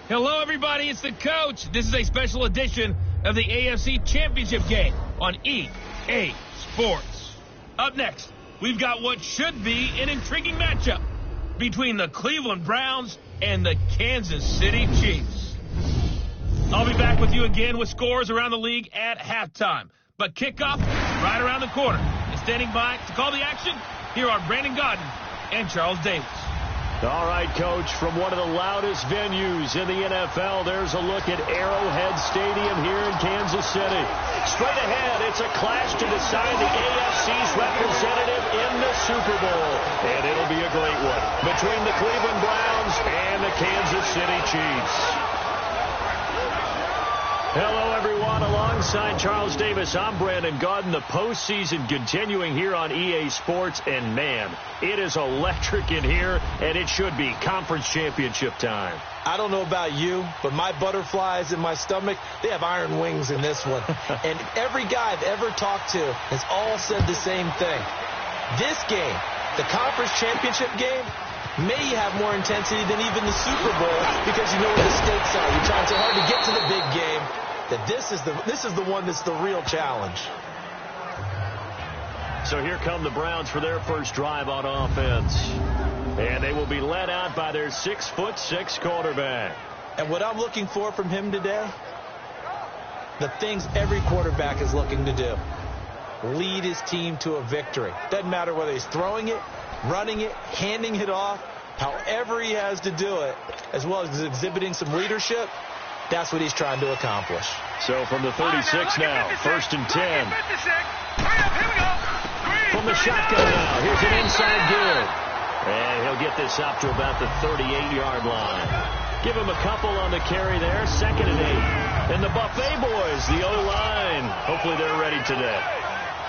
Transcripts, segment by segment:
Hello, everybody. It's the coach. This is a special edition of the AFC Championship game on EA Sports. Up next, we've got what should be an intriguing matchup between the Cleveland Browns and the Kansas City Chiefs. I'll be back with you again with scores around the league at halftime. But kickoff right around the corner. And standing by to call the action, here are Brandon Godden and Charles Davis. All right, Coach, from one of the loudest venues in the NFL, there's a look at Arrowhead Stadium here in Kansas City. Straight ahead, it's a clash to decide the AFC's representative in the Super Bowl. And it'll be a great one between the Cleveland Browns and the Kansas City Chiefs. Hello, everyone. Alongside Charles Davis, I'm Brandon Godden. The postseason continuing here on EA Sports. And, man, it is electric in here, and it should be conference championship time. I don't know about you, but my butterflies in my stomach, they have iron wings in this one. And every guy I've ever talked to has all said the same thing. This game, the conference championship game, may have more intensity than even the Super Bowl because you know where the stakes are. You're trying so hard to get to the big game that this is the one that's the real challenge. So here come the Browns for their first drive on offense. And they will be led out by their 6'6" quarterback. And what I'm looking for from him today, the things every quarterback is looking to do. Lead his team to a victory. Doesn't matter whether he's throwing it, running it, handing it off, however he has to do it, as well as exhibiting some leadership. That's what he's trying to accomplish. So from the 36 now, 1st and 10. From the shotgun now, here's an inside give. And he'll get this up to about the 38-yard line. Give him a couple on the carry there, 2nd and 8. And the Buffet boys, the O-line, hopefully they're ready today.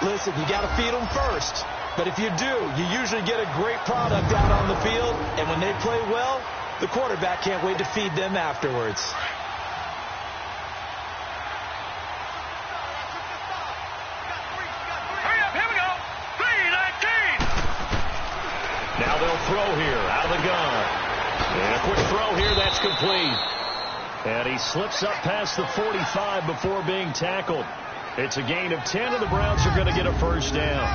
Listen, you got to feed them first. But if you do, you usually get a great product out on the field. And when they play well, the quarterback can't wait to feed them afterwards. Now they'll throw here out of the gun. And a quick throw here, that's complete. And he slips up past the 45 before being tackled. It's a gain of 10, and the Browns are going to get a first down.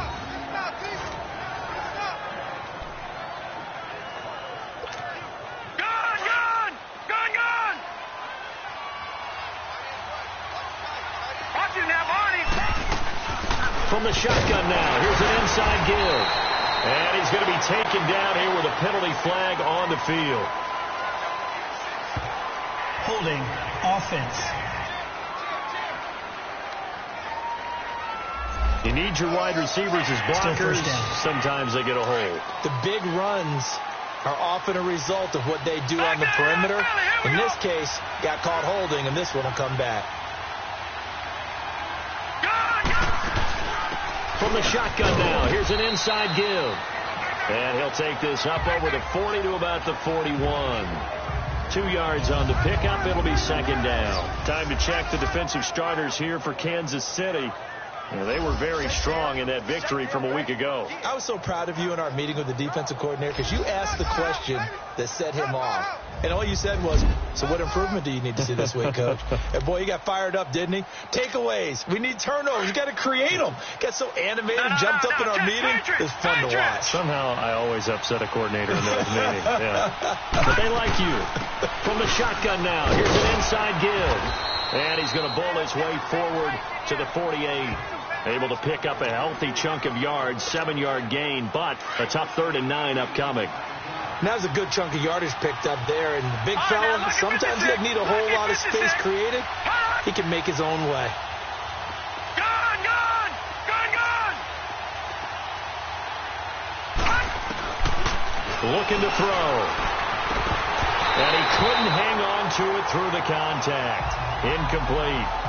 Gun! Watch it now, Barney. From the shotgun now, here's an inside give. And he's going to be taken down here with a penalty flag on the field. Holding offense. You need your wide receivers as blockers. Sometimes they get a hold. The big runs are often a result of what they do on the perimeter. In this case, got caught holding, and this one will come back. From the shotgun now, here's an inside give. And he'll take this up over the 40 to about the 41. 2 yards on the pickup. It'll be 2nd down. Time to check the defensive starters here for Kansas City. They were very strong in that victory from a week ago. I was so proud of you in our meeting with the defensive coordinator because you asked the question that set him off. And all you said was, so what improvement do you need to see this week, Coach? And, boy, he got fired up, didn't he? Takeaways. We need turnovers. You got to create them. Got so animated, jumped up in our meeting. It was fun to watch. Somehow I always upset a coordinator in those meetings. Yeah. But they like you. From the shotgun now, here's an inside give. And he's going to bowl his way forward to the 48. Able to pick up a healthy chunk of yards, 7-yard gain, but a tough 3rd and 9 upcoming. Now there's a good chunk of yardage picked up there, and the big fella, sometimes he doesn't need a whole lot of space created. He can make his own way. Gun! Looking to throw. And he couldn't hang on to it through the contact. Incomplete.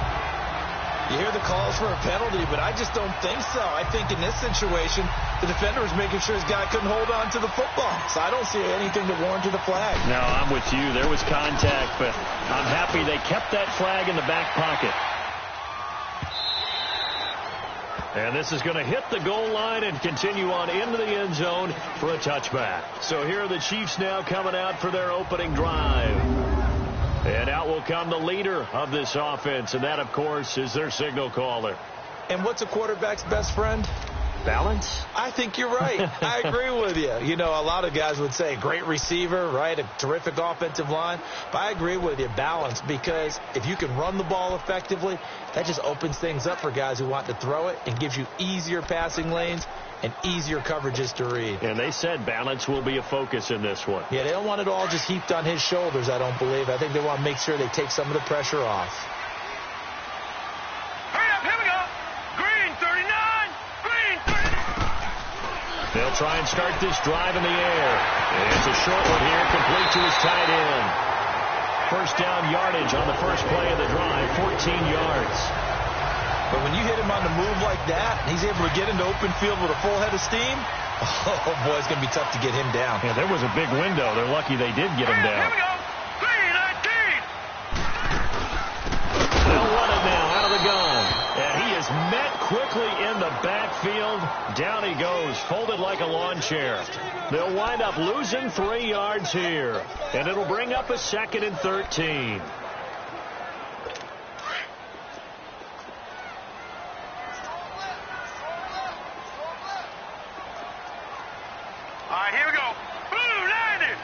You hear the calls for a penalty, but I just don't think so. I think in this situation, the defender was making sure his guy couldn't hold on to the football. So I don't see anything that warranted a flag. No, I'm with you. There was contact, but I'm happy they kept that flag in the back pocket. And this is going to hit the goal line and continue on into the end zone for a touchback. So here are the Chiefs now coming out for their opening drive. And out will come the leader of this offense, and that, of course, is their signal caller. And what's a quarterback's best friend? Balance? I think you're right. I agree with you. You know, a lot of guys would say great receiver, right? A terrific offensive line. But I agree with you, balance, because if you can run the ball effectively, that just opens things up for guys who want to throw it and gives you easier passing lanes and easier coverages to read. And they said balance will be a focus in this one. Yeah, they don't want it all just heaped on his shoulders, I don't believe. I think they want to make sure they take some of the pressure off. Hurry up, here we go. Green 39. Green 39. They'll try and start this drive in the air. And it's a short one here, complete to his tight end. First down yardage on the first play of the drive, 14 yards. But when you hit him on the move like that, he's able to get into open field with a full head of steam, oh, boy, it's going to be tough to get him down. Yeah, there was a big window. They're lucky they did get him down. Here we go. 319. They'll run it now out of the gun. And he is met quickly in the backfield. Down he goes, folded like a lawn chair. They'll wind up losing 3 yards here. And it'll bring up a 2nd and 13. Here we go. Blue landed.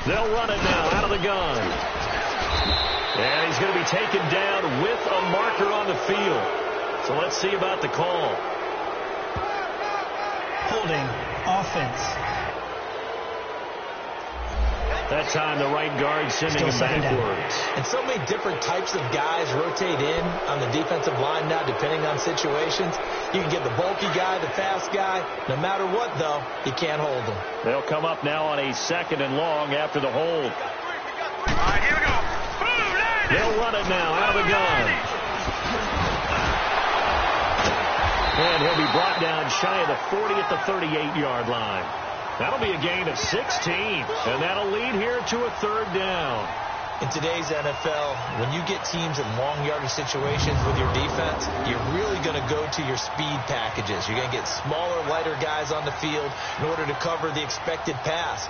They'll run it now out of the gun. And he's going to be taken down with a marker on the field. So let's see about the call. Holding offense. That time the right guard sending him backwards. And so many different types of guys rotate in on the defensive line now, depending on situations. You can get the bulky guy, the fast guy. No matter what, though, you can't hold them. They'll come up now on a 2nd and long after the hold. Here we go. Blue landed. They'll run it now out of the gun. And he'll be brought down shy of the 40 at the 38-yard line. That'll be a gain of 16, and that'll lead here to a 3rd down. In today's NFL, when you get teams in long yardage situations with your defense, you're really going to go to your speed packages. You're going to get smaller, lighter guys on the field in order to cover the expected pass.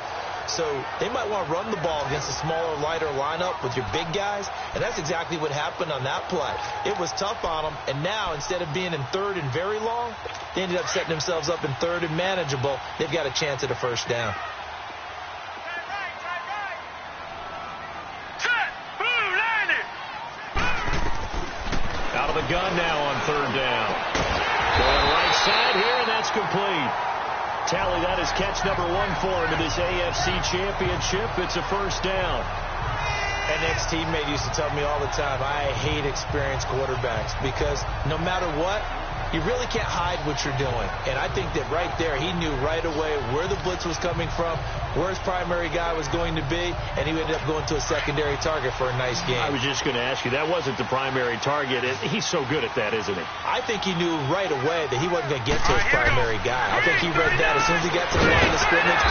So they might want to run the ball against a smaller, lighter lineup with your big guys, and that's exactly what happened on that play. It was tough on them, and now instead of being in 3rd and very long, they ended up setting themselves up in 3rd and manageable. They've got a chance at a 1st down. Out of the gun now on 3rd down. Going right side here, and that's complete. Tally, that is catch number 1 for him in this AFC Championship. It's a 1st down. An ex-teammate used to tell me all the time, I hate experienced quarterbacks because no matter what, you really can't hide what you're doing. And I think that right there, he knew right away where the blitz was coming from, where his primary guy was going to be, and he ended up going to a secondary target for a nice game. I was just going to ask you, that wasn't the primary target. He's so good at that, isn't he? I think he knew right away that he wasn't going to get to his primary guy. I think he read that as soon as he got to the line of scrimmage,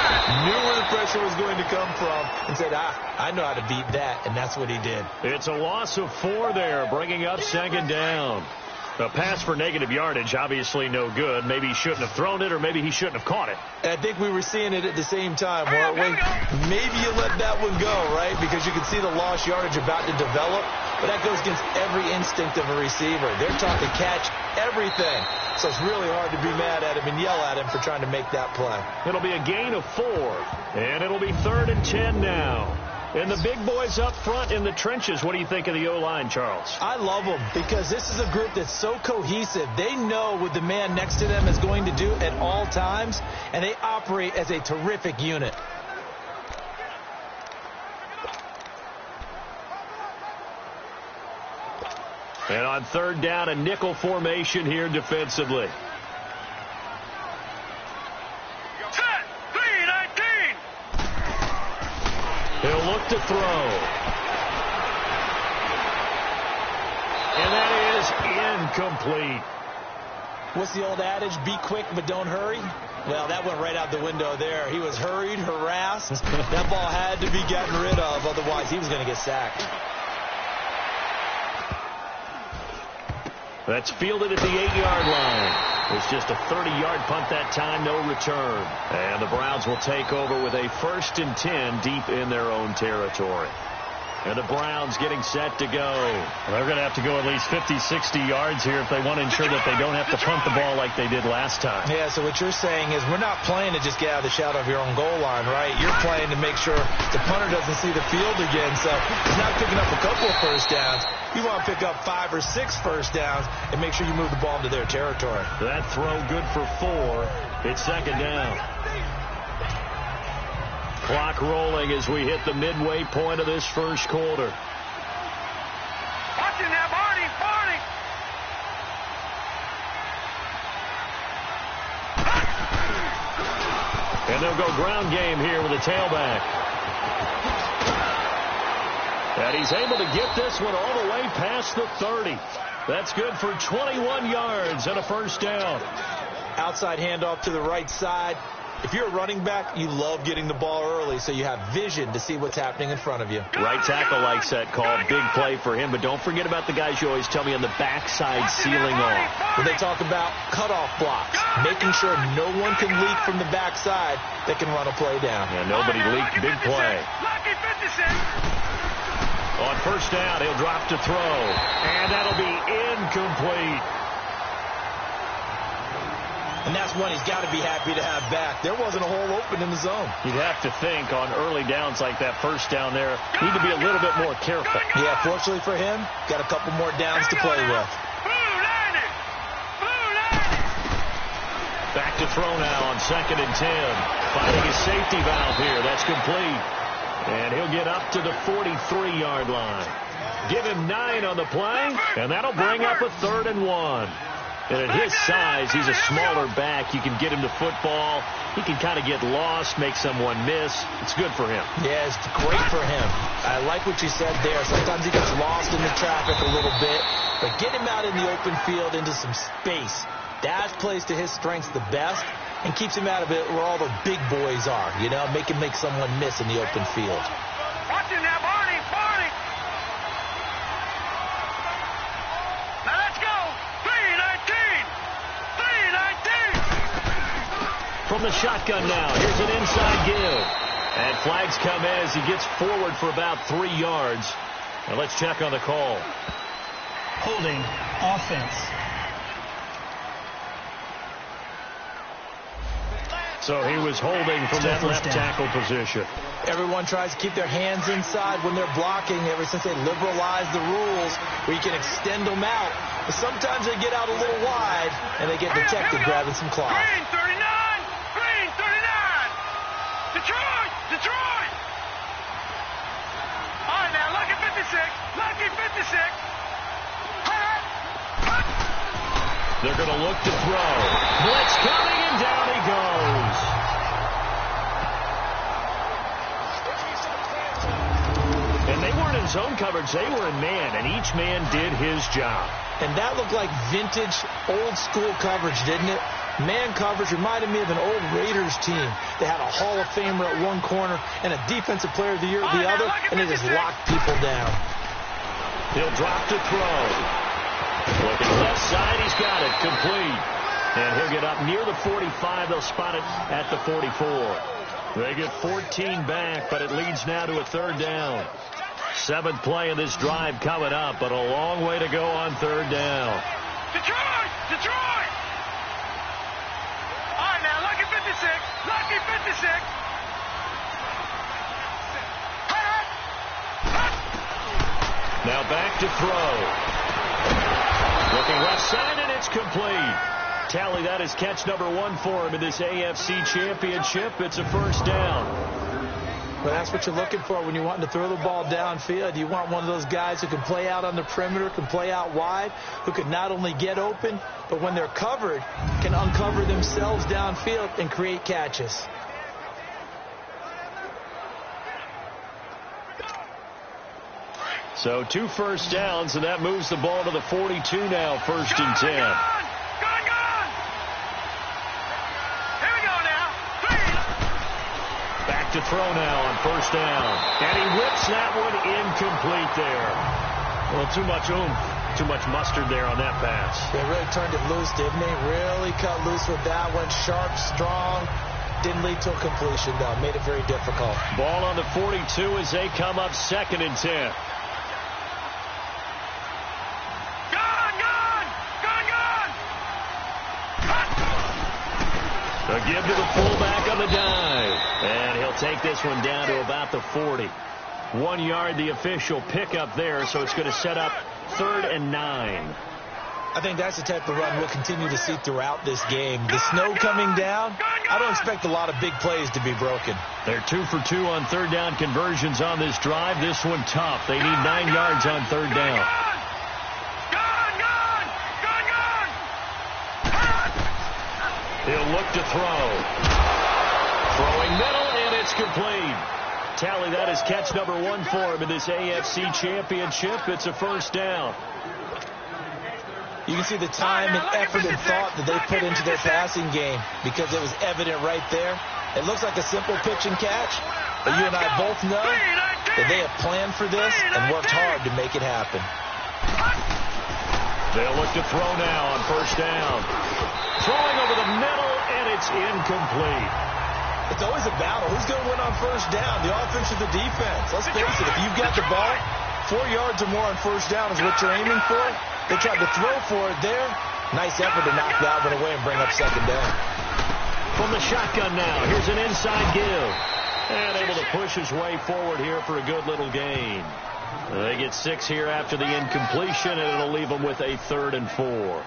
knew where the pressure was going to come from, and said, I know how to beat that, and that's what he did. It's a loss of 4 there, bringing up 2nd down. A pass for negative yardage, obviously no good. Maybe he shouldn't have thrown it, or maybe he shouldn't have caught it. And I think we were seeing it at the same time, weren't we? Maybe you let that one go, right? Because you can see the lost yardage about to develop. But that goes against every instinct of a receiver. They're taught to catch everything. So it's really hard to be mad at him and yell at him for trying to make that play. It'll be a gain of 4, and it'll be 3rd and 10 now. And the big boys up front in the trenches, what do you think of the O-line, Charles? I love them because this is a group that's so cohesive. They know what the man next to them is going to do at all times, and they operate as a terrific unit. And on 3rd down, a nickel formation here defensively. He'll look to throw. And that is incomplete. What's the old adage? Be quick, but don't hurry. Well, that went right out the window there. He was hurried, harassed. That ball had to be gotten rid of. Otherwise, he was going to get sacked. That's fielded at the 8-yard line. It's just a 30-yard punt that time, no return. And the Browns will take over with a 1st and 10 deep in their own territory. And the Browns getting set to go. Well, they're going to have to go at least 50, 60 yards here if they want to ensure that they don't have to punt the ball like they did last time. Yeah, so what you're saying is we're not playing to just get out of the shadow of your own goal line, right? You're playing to make sure the punter doesn't see the field again. So he's not picking up a couple of first downs. You want to pick up 5 or 6 first downs and make sure you move the ball into their territory. That throw good for 4. It's 2nd down. Clock rolling as we hit the midway point of this first quarter. Watching that, Barney. And they'll go ground game here with a tailback. And he's able to get this one all the way past the 30. That's good for 21 yards and a first down. Outside handoff to the right side. If you're a running back, you love getting the ball early so you have vision to see what's happening in front of you. Right tackle likes that call. Big play for him. But don't forget about the guys you always tell me on the backside sealing off. When they talk about cutoff blocks, making sure no one can leak from the backside that can run a play down. And nobody leaked. Big play. On first down, he'll drop to throw. And that'll be incomplete. And that's one he's got to be happy to have back. There wasn't a hole open in the zone. You'd have to think on early downs like that first down there, need to be a little bit more careful. Yeah, fortunately for him, got a couple more downs to play with. Back to throw now on 2nd and 10. Finding his safety valve here. That's complete. And he'll get up to the 43-yard line. Give him 9 on the play, and that'll bring up a 3rd and 1. And at his size, he's a smaller back. You can get him to football. He can kind of get lost, make someone miss. It's good for him. Yeah, it's great for him. I like what you said there. Sometimes he gets lost in the traffic a little bit. But get him out in the open field into some space. That plays to his strengths the best and keeps him out of it where all the big boys are. You know, make him make someone miss in the open field. Watching that, Barney. Now let's go. 3-19. From the shotgun now, here's an inside give. And flags come as he gets forward for about 3 yards. Now let's check on the call. Holding offense. So he was holding from that left tackle position. Everyone tries to keep their hands inside when they're blocking ever since they liberalized the rules where you can extend them out. But sometimes they get out a little wide and they get detected grabbing some cloth. Green 39. Detroit. All right, now, lucky 56. They're going to look to throw. Blitz coming, and down he goes. And they weren't in zone coverage. They were in man, and each man did his job. And that looked like vintage, old-school coverage, didn't it? Man coverage reminded me of an old Raiders team. They had a Hall of Famer at one corner and a Defensive Player of the Year at the other, and they just locked people down. He'll drop to throw. Looking left side, he's got it. Complete. And he'll get up near the 45. They'll spot it at the 44. They get 14 back, but it leads now to a 3rd down. 7th play of this drive coming up, but a long way to go on 3rd down. Detroit! All right, now, lucky 56. Now back to throw. Looking left side, and it's complete. Tally, that is catch number 1 for him in this AFC Championship. It's a first down. Well, that's what you're looking for when you're wanting to throw the ball downfield. You want one of those guys who can play out on the perimeter, can play out wide, who can not only get open, but when they're covered, can uncover themselves downfield and create catches. So 2 first downs, and that moves the ball to the 42 now, 1st and 10. Gone. Here we go now. 3. Back to throw now on 1st down. And he whips that one incomplete there. Well, too much oomph. Too much mustard there on that pass. They really turned it loose, didn't they? Really cut loose with that one. Sharp, strong. Didn't lead to a completion, though. Made it very difficult. Ball on the 42 as they come up 2nd and 10. A give to the fullback on the dive. And he'll take this one down to about the 40. 1 yard, the official pickup there, so it's going to set up 3rd and 9. I think that's the type of run we'll continue to see throughout this game. The snow coming down, I don't expect a lot of big plays to be broken. They're 2 for 2 on 3rd down conversions on this drive. This one tough. They need 9 yards on 3rd down. He'll look to throw. Throwing middle, and it's complete. Tally, that is catch number 1 for him in this AFC Championship. It's a 1st down. You can see the time and effort and thought that they put into their passing game because it was evident right there. It looks like a simple pitch and catch, but you and I both know that they have planned for this and worked hard to make it happen. They'll look to throw now on 1st down. Throwing over the middle, and it's incomplete. It's always a battle. Who's going to win on 1st down, the offense or the defense? Let's face it, if you've got the ball, 4 yards or more on 1st down is what you're aiming for. They tried to throw for it there. Nice effort to knock that one away and bring up 2nd down. From the shotgun now, here's an inside give. And able to push his way forward here for a good little gain. They get 6 here after the incompletion, and it'll leave them with a 3rd and 4.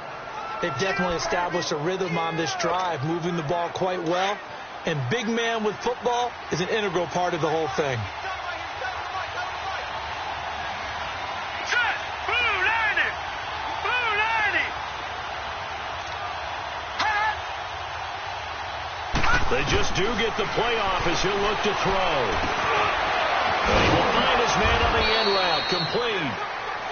They've definitely established a rhythm on this drive, moving the ball quite well. And big man with football is an integral part of the whole thing. They just do get the playoff as he'll look to throw. And he will find his man on the end route. Complete.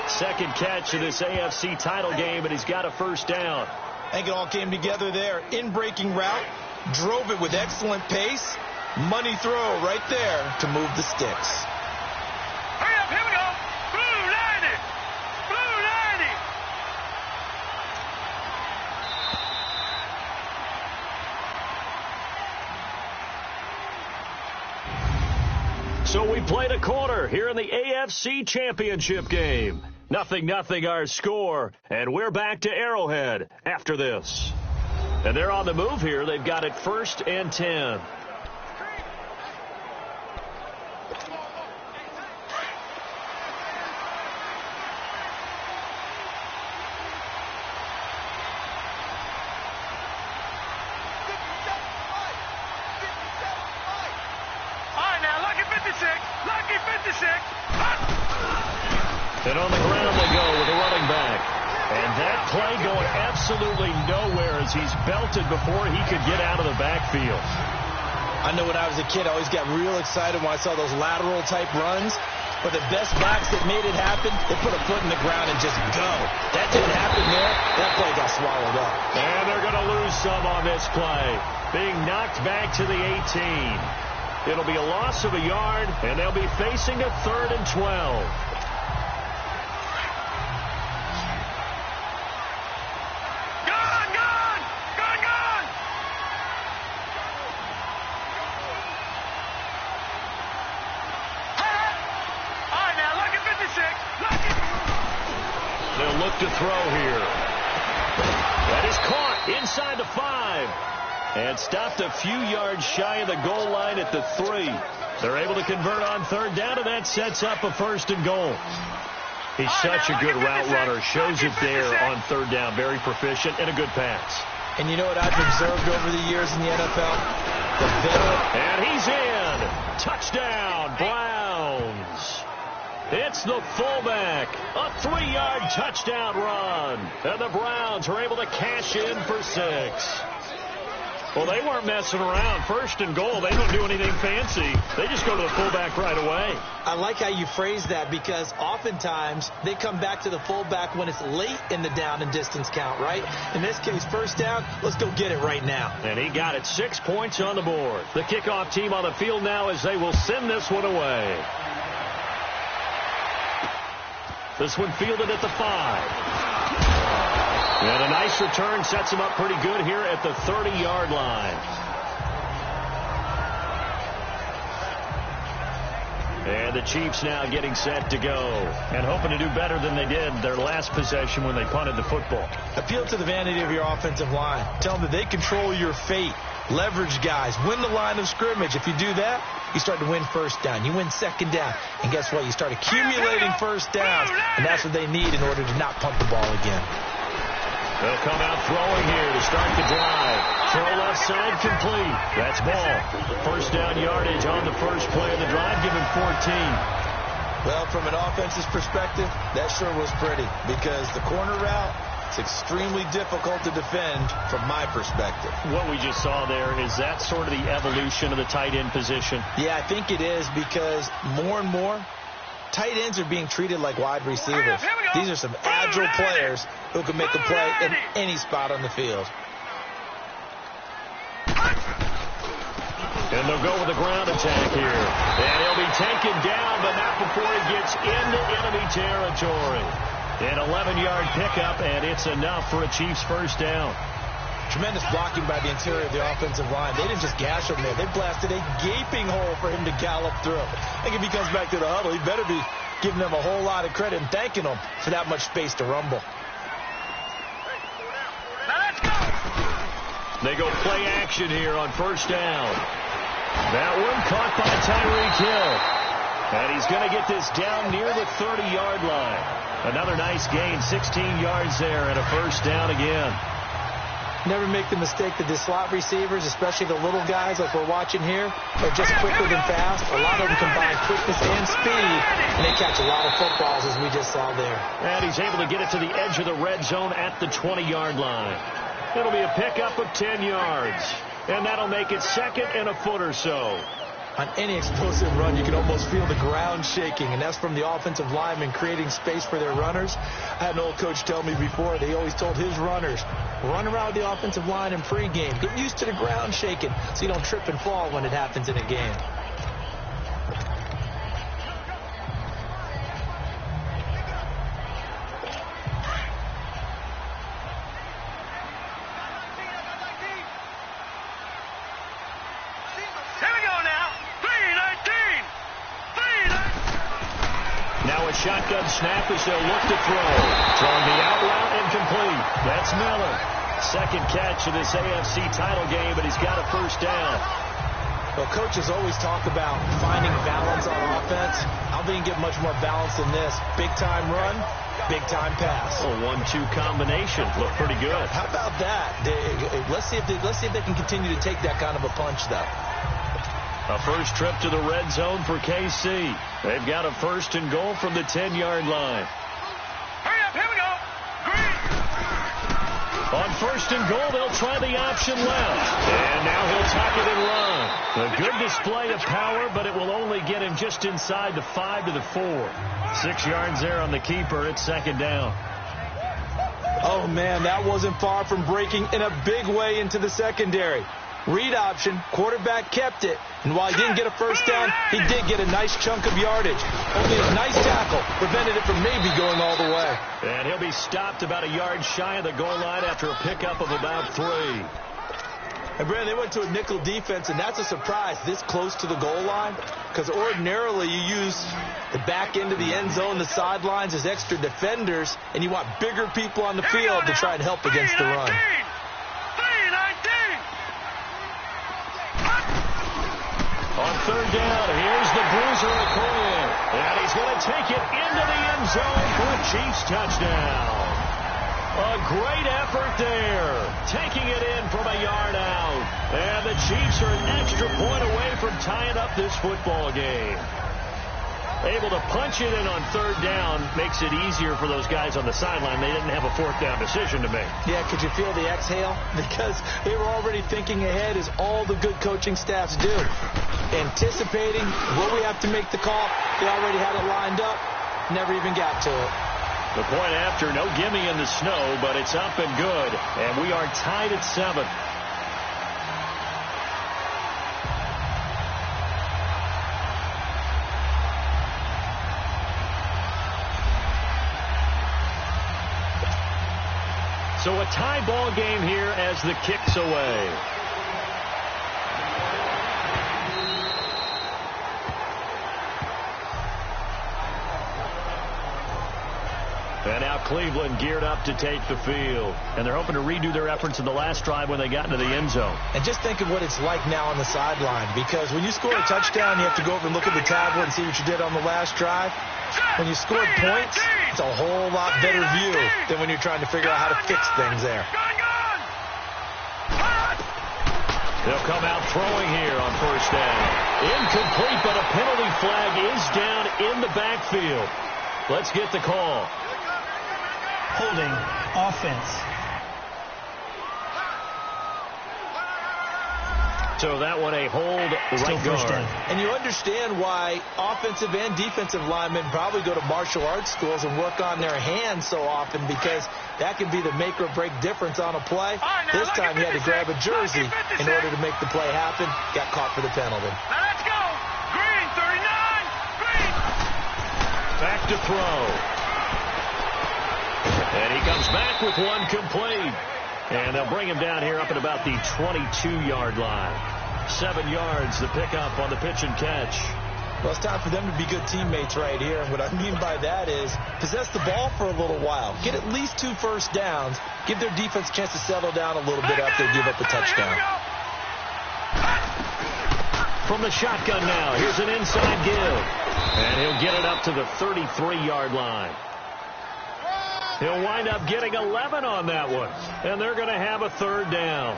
2nd catch of this AFC title game, and he's got a 1st down. I think it all came together there. In-breaking route, drove it with excellent pace. Money throw right there to move the sticks. Hurry up, here we go. Blue 90. Blue 90. So we played a quarter here in the AFC Championship game. 0-0 our score, and we're back to Arrowhead after this. And they're on the move here. They've got it 1st and 10. And on the ground they go with a running back. And that play going absolutely nowhere as he's belted before he could get out of the backfield. I know when I was a kid, I always got real excited when I saw those lateral-type runs. But the best backs that made it happen, they put a foot in the ground and just go. That didn't happen there. That play got swallowed up. And they're going to lose some on this play. Being knocked back to the 18. It'll be a loss of a yard, and they'll be facing a 3rd and 12. They'll look to throw here. That is caught inside the 5. And stopped a few yards shy of the goal line at the 3. They're able to convert on 3rd down, and that sets up a 1st and goal. He's such a good route runner. Shows it there on 3rd down. Very proficient and a good pass. And you know what I've observed over the years in the NFL? The veteran. And he's in. Touchdown, Browns. It's the fullback. A 3-yard touchdown run. And the Browns are able to cash in for 6. Well, they weren't messing around. 1st and goal. They don't do anything fancy. They just go to the fullback right away. I like how you phrase that because oftentimes they come back to the fullback when it's late in the down and distance count, right? In this case, 1st down, let's go get it right now. And he got it. 6 points on the board. The kickoff team on the field now as they will send this one away. This one fielded at the 5. And a nice return sets him up pretty good here at the 30-yard line. And the Chiefs now getting set to go. And hoping to do better than they did their last possession when they punted the football. Appeal to the vanity of your offensive line. Tell them that they control your fate. Leverage guys. Win the line of scrimmage. If you do that, you start to win first down. You win second down. And guess what? You start accumulating first downs. And that's what they need in order to not punt the ball again. They'll come out throwing here to start the drive. Throw left side complete. That's ball. First down yardage on the first play of the drive. Give him 14. Well, from an offense's perspective, that sure was pretty. Because the corner route, it's extremely difficult to defend from my perspective. What we just saw there, is that sort of the evolution of the tight end position? Yeah, I think it is, because more and more, tight ends are being treated like wide receivers. These are some agile players who can make a play in any spot on the field. And they'll go with a ground attack here. And he'll be taken down, but not before he gets into enemy territory. An 11-yard pickup, and it's enough for a Chiefs first down. Tremendous blocking by the interior of the offensive line. They didn't just gash him there. They blasted a gaping hole for him to gallop through. I think if he comes back to the huddle, he better be giving them a whole lot of credit and thanking them for that much space to rumble. They go play action here on first down. That one caught by Tyreek Hill. And he's going to get this down near the 30-yard line. Another nice gain, 16 yards there, and a first down again. Never make the mistake that the slot receivers, especially the little guys like we're watching here, are just quicker than fast. A lot of them combine quickness and speed, and they catch a lot of footballs, as we just saw there. And he's able to get it to the edge of the red zone at the 20-yard line. It'll be a pickup of 10 yards, and that'll make it second and a foot or so. On any explosive run, you can almost feel the ground shaking, and that's from the offensive linemen creating space for their runners. I had an old coach tell me before, they always told his runners, run around the offensive line in pregame. Get used to the ground shaking so you don't trip and fall when it happens in a game. Shotgun snap as they'll look to throw. Throwing the out route incomplete. That's Miller. Second catch of this AFC title game, but he's got a first down. Well, coaches always talk about finding balance on offense. I don't think you get much more balance than this. Big-time run, big-time pass. A 1-2 combination. Look pretty good. How about that? Let's see if they can continue to take that kind of a punch, though. A first trip to the red zone for KC. They've got a first and goal from the 10-yard line. Hurry up, here we go. Green. On first and goal, they'll try the option left. And now he'll tuck it and run. A good display of power, but it will only get him just inside the 5 to the 4. 6 yards there on the keeper. It's second down. Oh, man, that wasn't far from breaking in a big way into the secondary. Read option, quarterback kept it, and while he didn't get a first down, he did get a nice chunk of yardage. Only a nice tackle prevented it from maybe going all the way. And he'll be stopped about a yard shy of the goal line after a pickup of about 3. And Brandon, they went to a nickel defense, and that's a surprise this close to the goal line, because ordinarily you use the back end of the end zone, the sidelines as extra defenders, and you want bigger people on the field to try and help against the run. On third down, here's the bruiser Okoye. And he's going to take it into the end zone for a Chiefs touchdown. A great effort there. Taking it in from a yard out. And the Chiefs are an extra point away from tying up this football game. Able to punch it in on third down makes it easier for those guys on the sideline. They didn't have a fourth down decision to make. Yeah, could you feel the exhale? Because they were already thinking ahead, as all the good coaching staffs do. Anticipating, will we have to make the call? They already had it lined up. Never even got to it. The point after, no gimme in the snow, but it's up and good. And we are tied at 7. So a tie ball game here as the kick's away. And now Cleveland geared up to take the field. And they're hoping to redo their efforts in the last drive when they got into the end zone. And just think of what it's like now on the sideline. Because when you score a touchdown, you have to go over and look at the tablet and see what you did on the last drive. When you scored points, it's a whole lot better view than when you're trying to figure out how to fix things there. They'll come out throwing here on first down. Incomplete, but a penalty flag is down in the backfield. Let's get the call. Holding offense. So that one a hold right guard. And you understand why offensive and defensive linemen probably go to martial arts schools and work on their hands so often, because that can be the make or break difference on a play. This time he had to grab a jersey in order to make the play happen. Got caught for the penalty. Now let's go. Green, 39. Green. Back to throw. And he comes back with one complete. And they'll bring him down here up at about the 22-yard line. 7 yards, the pickup on the pitch and catch. Well, it's time for them to be good teammates right here. And what I mean by that is possess the ball for a little while. Get at least 2 first downs. Give their defense a chance to settle down a little bit after they give up a touchdown. From the shotgun now, here's an inside give. And he'll get it up to the 33-yard line. He'll wind up getting 11 on that one. And they're going to have a third down.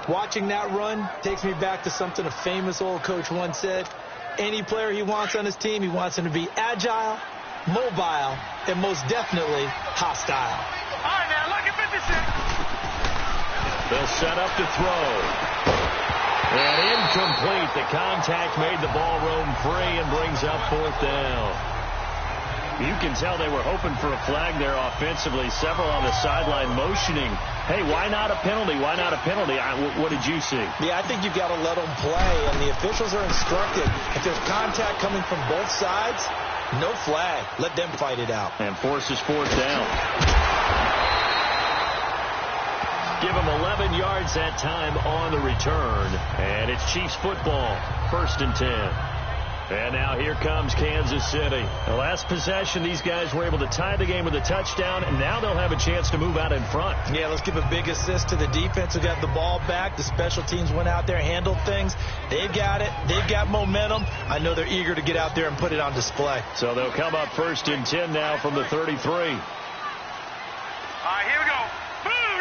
Watching that run takes me back to something a famous old coach once said. Any player he wants on his team, he wants him to be agile, mobile, and most definitely hostile. All right, now, look at 56. They'll set up to throw. And incomplete. The contact made the ball roam free and brings up fourth down. You can tell they were hoping for a flag there offensively. Several on the sideline motioning. Hey, why not a penalty? Why not a penalty? What did you see? Yeah, I think you've got to let them play, and the officials are instructed. If there's contact coming from both sides, no flag. Let them fight it out. And forces fourth down. Give them 11 yards that time on the return. And it's Chiefs football. 1st and 10. And now here comes Kansas City. The last possession, these guys were able to tie the game with a touchdown, and now they'll have a chance to move out in front. Yeah, let's give a big assist to the defense who got the ball back. The special teams went out there, handled things. They've got it. They've got momentum. I know they're eager to get out there and put it on display. So they'll come up 1st and 10 now from the 33. All right, here we go. Boom,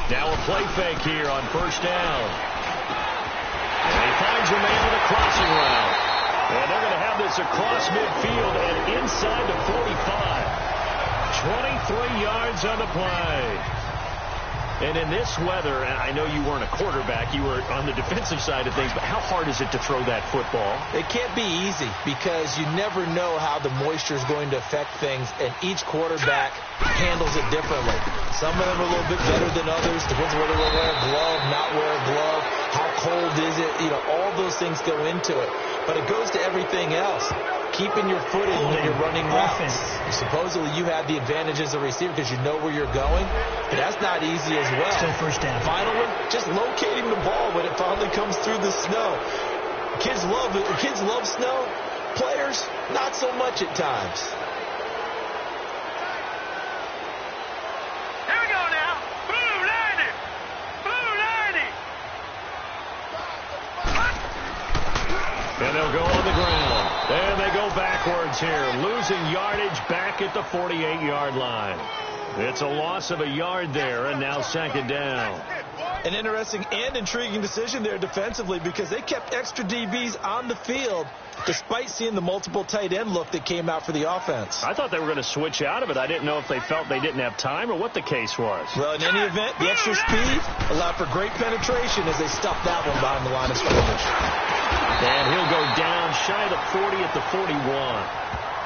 90. Now a play fake here on first down. And he finds a man with a crossing route. And they're going to have this across midfield and inside the 45. 23 yards on the play. And in this weather, I know you weren't a quarterback, you were on the defensive side of things, but how hard is it to throw that football? It can't be easy because you never know how the moisture is going to affect things, and each quarterback handles it differently. Some of them are a little bit better than others. Depends on whether they wear a glove, not wear a glove, how cold is it, all those things go into it. But it goes to everything else. Keeping your footing when you're running routes. Supposedly you have the advantage as a receiver because you know where you're going, but that's not easy as well. Still first down. Finally, just locating the ball when it finally comes through the snow. Kids love snow. Players, not so much at times. Here we go now. Blue 90. Blue 90. And they'll go on the ground. And they go backwards here, losing yardage back at the 48-yard line. It's a loss of a yard there, and now 2nd down. An interesting and intriguing decision there defensively because they kept extra DBs on the field despite seeing the multiple tight end look that came out for the offense. I thought they were going to switch out of it. I didn't know if they felt they didn't have time or what the case was. Well, in any event, the extra speed allowed for great penetration as they stuffed that one behind the line of scrimmage. And he'll go down shy of the 40 at the 41.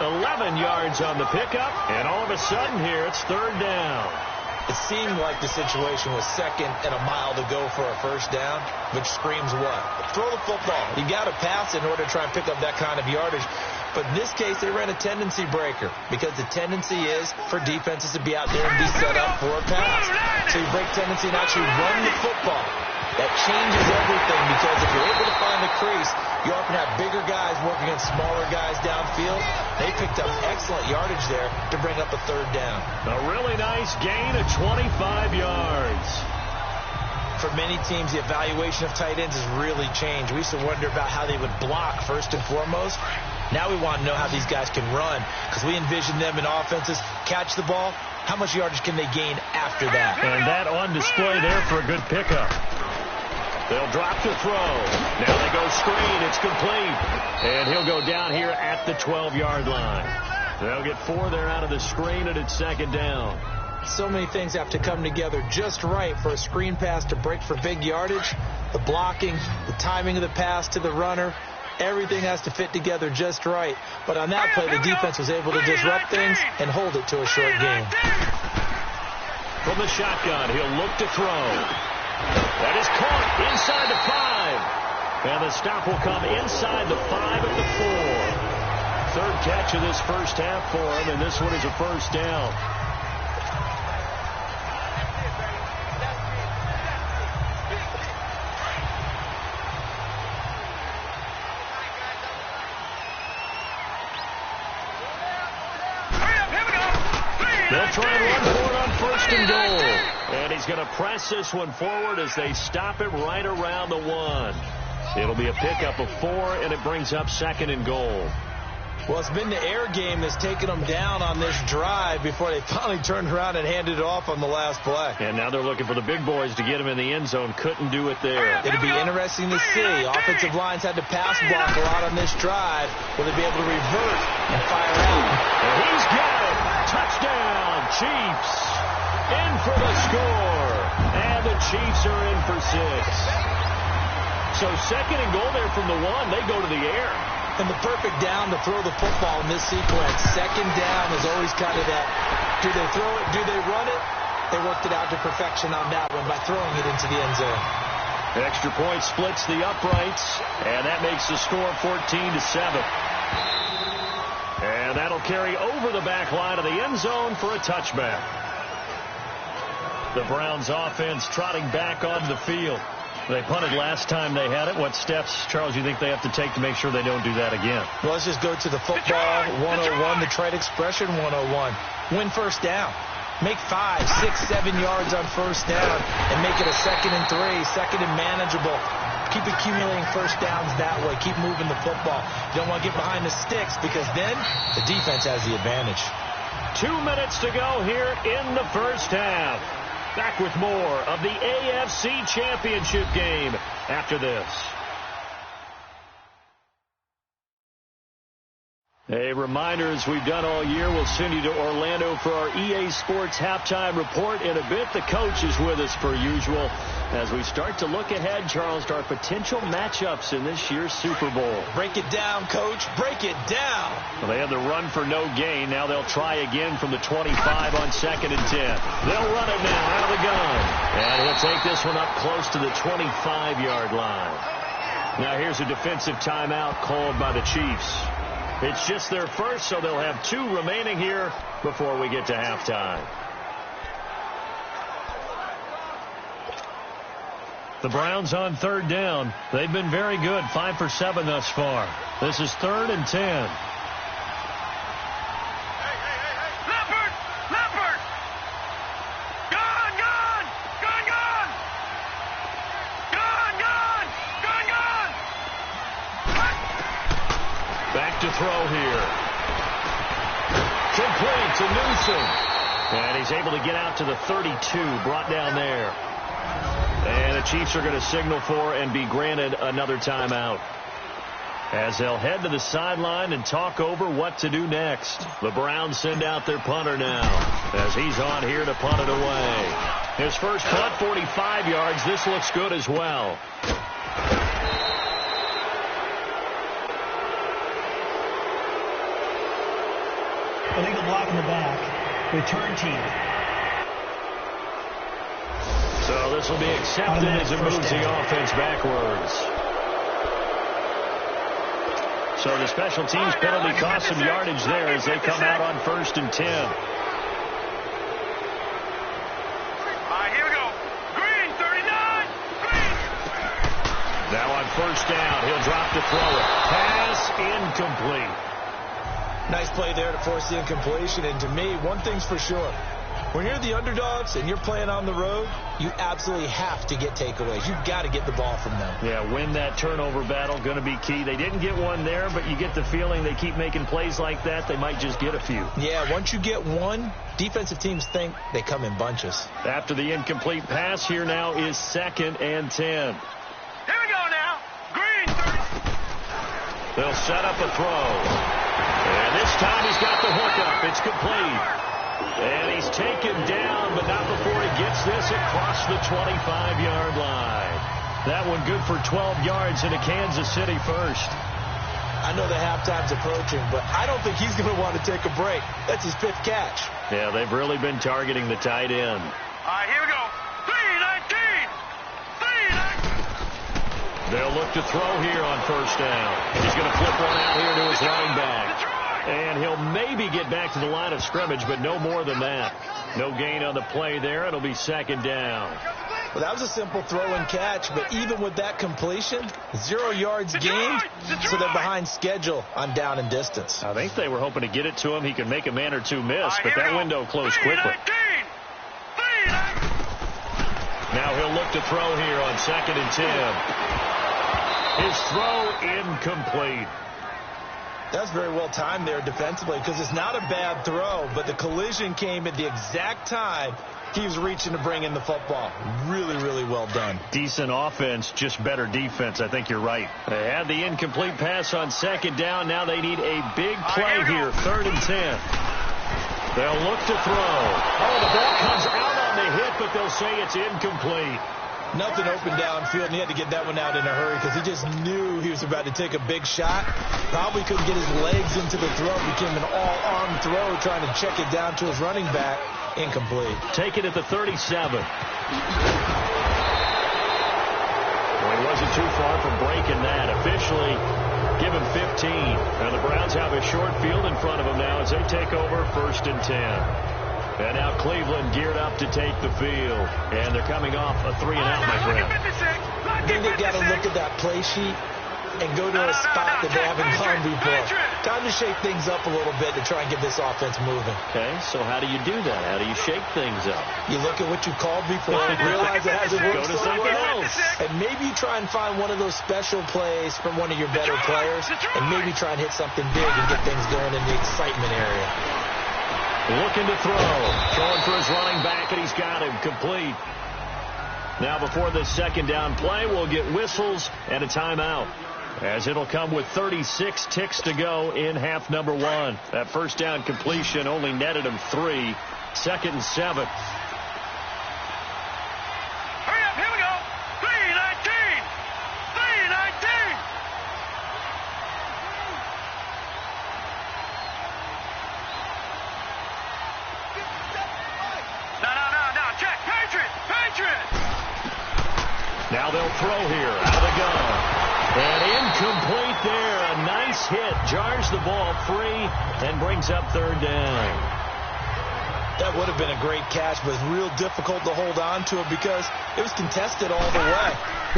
11 yards on the pickup, and all of a sudden here it's 3rd down. It seemed like the situation was second and a mile to go for a first down, which screams what? Throw the football. You got to pass in order to try and pick up that kind of yardage. But in this case, they ran a tendency breaker because the tendency is for defenses to be out there and be set up for a pass. So you break tendency and actually run the football. That changes everything because if you're able to find the crease, you often have bigger guys working against smaller guys downfield. They picked up excellent yardage there to bring up a third down. A really nice gain of 25 yards. For many teams, the evaluation of tight ends has really changed. We used to wonder about how they would block first and foremost. Now we want to know how these guys can run because we envision them in offenses catch the ball. How much yardage can they gain after that? And that on display there for a good pickup. They'll drop to throw. Now they go screen. It's complete. And he'll go down here at the 12-yard line. They'll get 4 there out of the screen, and it's second down. So many things have to come together just right for a screen pass to break for big yardage. The blocking, the timing of the pass to the runner, everything has to fit together just right. But on that play, the defense was able to disrupt things and hold it to a short game. From the shotgun, he'll look to throw. That is caught inside the 5. And the stop will come inside the 5 of the 4. Third catch of this first half for him, and this one is a first down. They'll try and run for it on first and goal. And he's going to press this one forward as they stop it right around the 1. It'll be a pickup of 4, and it brings up second and goal. Well, it's been the air game that's taken them down on this drive before they finally turned around and handed it off on the last play. And now they're looking for the big boys to get him in the end zone. Couldn't do it there. It'll be interesting to see. Offensive lines had to pass block a lot on this drive. Will they be able to revert and fire out? And he's got it. Touchdown, Chiefs. In for the score. And the Chiefs are in for 6. So second and goal there from the 1. They go to the air. And the perfect down to throw the football in this sequence. Second down is always kind of that. Do they throw it? Do they run it? They worked it out to perfection on that one by throwing it into the end zone. The extra point splits the uprights, and that makes the score 14-7. And that'll carry over the back line of the end zone for a touchback. The Browns offense trotting back onto the field. They punted last time they had it. What steps, Charles, you think they have to take to make sure they don't do that again? Well, let's just go to the football 101, the trade expression 101. Win first down. Make 5, 6, 7 yards on first down and make it a 2nd and 3, second and manageable. Keep accumulating first downs that way. Keep moving the football. You don't want to get behind the sticks because then the defense has the advantage. 2 minutes to go here in the first half. Back with more of the AFC Championship game after this. A reminder, as we've done all year, we'll send you to Orlando for our EA Sports halftime report in a bit. The coach is with us per usual as we start to look ahead, Charles, to our potential matchups in this year's Super Bowl. Break it down, Coach. Break it down. Well, they had the run for no gain. Now they'll try again from the 25 on 2nd and 10. They'll run it now out of the gun. And he'll take this one up close to the 25-yard line. Now here's a defensive timeout called by the Chiefs. It's just their first, so they'll have 2 remaining here before we get to halftime. The Browns on 3rd down. They've been very good, 5 for 7 thus far. This is 3rd and 10. Leopard! Leopard! Gone! Gone! Gone! Gone! Gone! Gone! Gone! Gone! Back to throw here. Complete to Newsom. And he's able to get out to the 32, brought down there. And the Chiefs are going to signal for and be granted another timeout, as they'll head to the sideline and talk over what to do next. The Browns send out their punter now, as he's on here to punt it away. His first punt, 45 yards. This looks good as well. Illegal block in the back. Return team. So this will be accepted as it moves the offense backwards. So the special teams penalty cost some yardage there as they come out on 1st and 10. All right, here we go. Green, 39. Green. Now on 1st down, he'll drop to throw it. Pass incomplete. Nice play there to force the incompletion. And to me, one thing's for sure. When you're the underdogs and you're playing on the road, you absolutely have to get takeaways. You've got to get the ball from them. Yeah, win that turnover battle, going to be key. They didn't get one there, but you get the feeling they keep making plays like that, they might just get a few. Yeah, once you get one, defensive teams think they come in bunches. After the incomplete pass, here now is 2nd and 10. Here we go now. Green, 30. They'll set up a throw. And this time he's got the hook up. It's complete. And he's taken down, but not before he gets this across the 25-yard line. That one good for 12 yards into Kansas City first. I know the halftime's approaching, but I don't think he's going to want to take a break. That's his 5th catch. Yeah, they've really been targeting the tight end. All right, here we go. 3-19. 3-19. They'll look to throw here on 1st down. He's going to flip one out here to his running back. And he'll maybe get back to the line of scrimmage, but no more than that. No gain on the play there. It'll be 2nd down. Well, that was a simple throw and catch, but even with that completion, 0 yards gained, so they're behind schedule on down and distance. I think they were hoping to get it to him. He could make a man or two miss, but that window closed quickly. Now he'll look to throw here on 2nd and 10. His throw incomplete. That's very well timed there defensively because it's not a bad throw, but the collision came at the exact time he was reaching to bring in the football. Really, really well done. Decent offense, just better defense. I think you're right. They had the incomplete pass on 2nd down. Now they need a big play here, 3rd and 10. They'll look to throw. Oh, the ball comes out on the hit, but they'll say it's incomplete. Nothing open downfield, and he had to get that one out in a hurry because he just knew he was about to take a big shot. Probably couldn't get his legs into the throw. Became an all-arm throw trying to check it down to his running back. Incomplete. Take it at the 37. Well, he wasn't too far from breaking that. Officially, give him 15. Now the Browns have a short field in front of them now as they take over 1st and 10. And now Cleveland geared up to take the field. And they're coming off a 3-and-out, my friend. I think they've got to look at that play sheet and go to a spot that they haven't gone before. Time to shake things up a little bit to try and get this offense moving. Okay, so how do you do that? How do you shake things up? You look at what you called before and realize it hasn't worked. Go to something else. And maybe you try and find one of those special plays from one of your better players and maybe try and hit something big and get things going in the excitement area. Looking to throw. Throwing for his running back, and he's got him complete. Now before this 2nd down play, we'll get whistles and a timeout, as it'll come with 36 ticks to go in half number 1. That 1st down completion only netted him 3. 2nd and 7. Hurry up, here we go. 3-19. 3-19. No, check. Patriot. Now they'll throw here out of the gun. And incomplete there. A nice hit. Jars the ball free and brings up 3rd down. That would have been a great catch, but it's real difficult to hold on to it because it was contested all the way.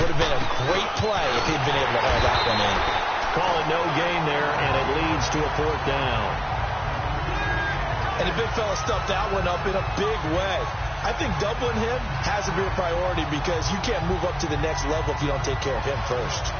Would have been a great play if he'd been able to hold that one in. Call it no gain there, and it leads to a 4th down. And the big fella stuffed that one up in a big way. I think doubling him has to be a priority because you can't move up to the next level if you don't take care of him first.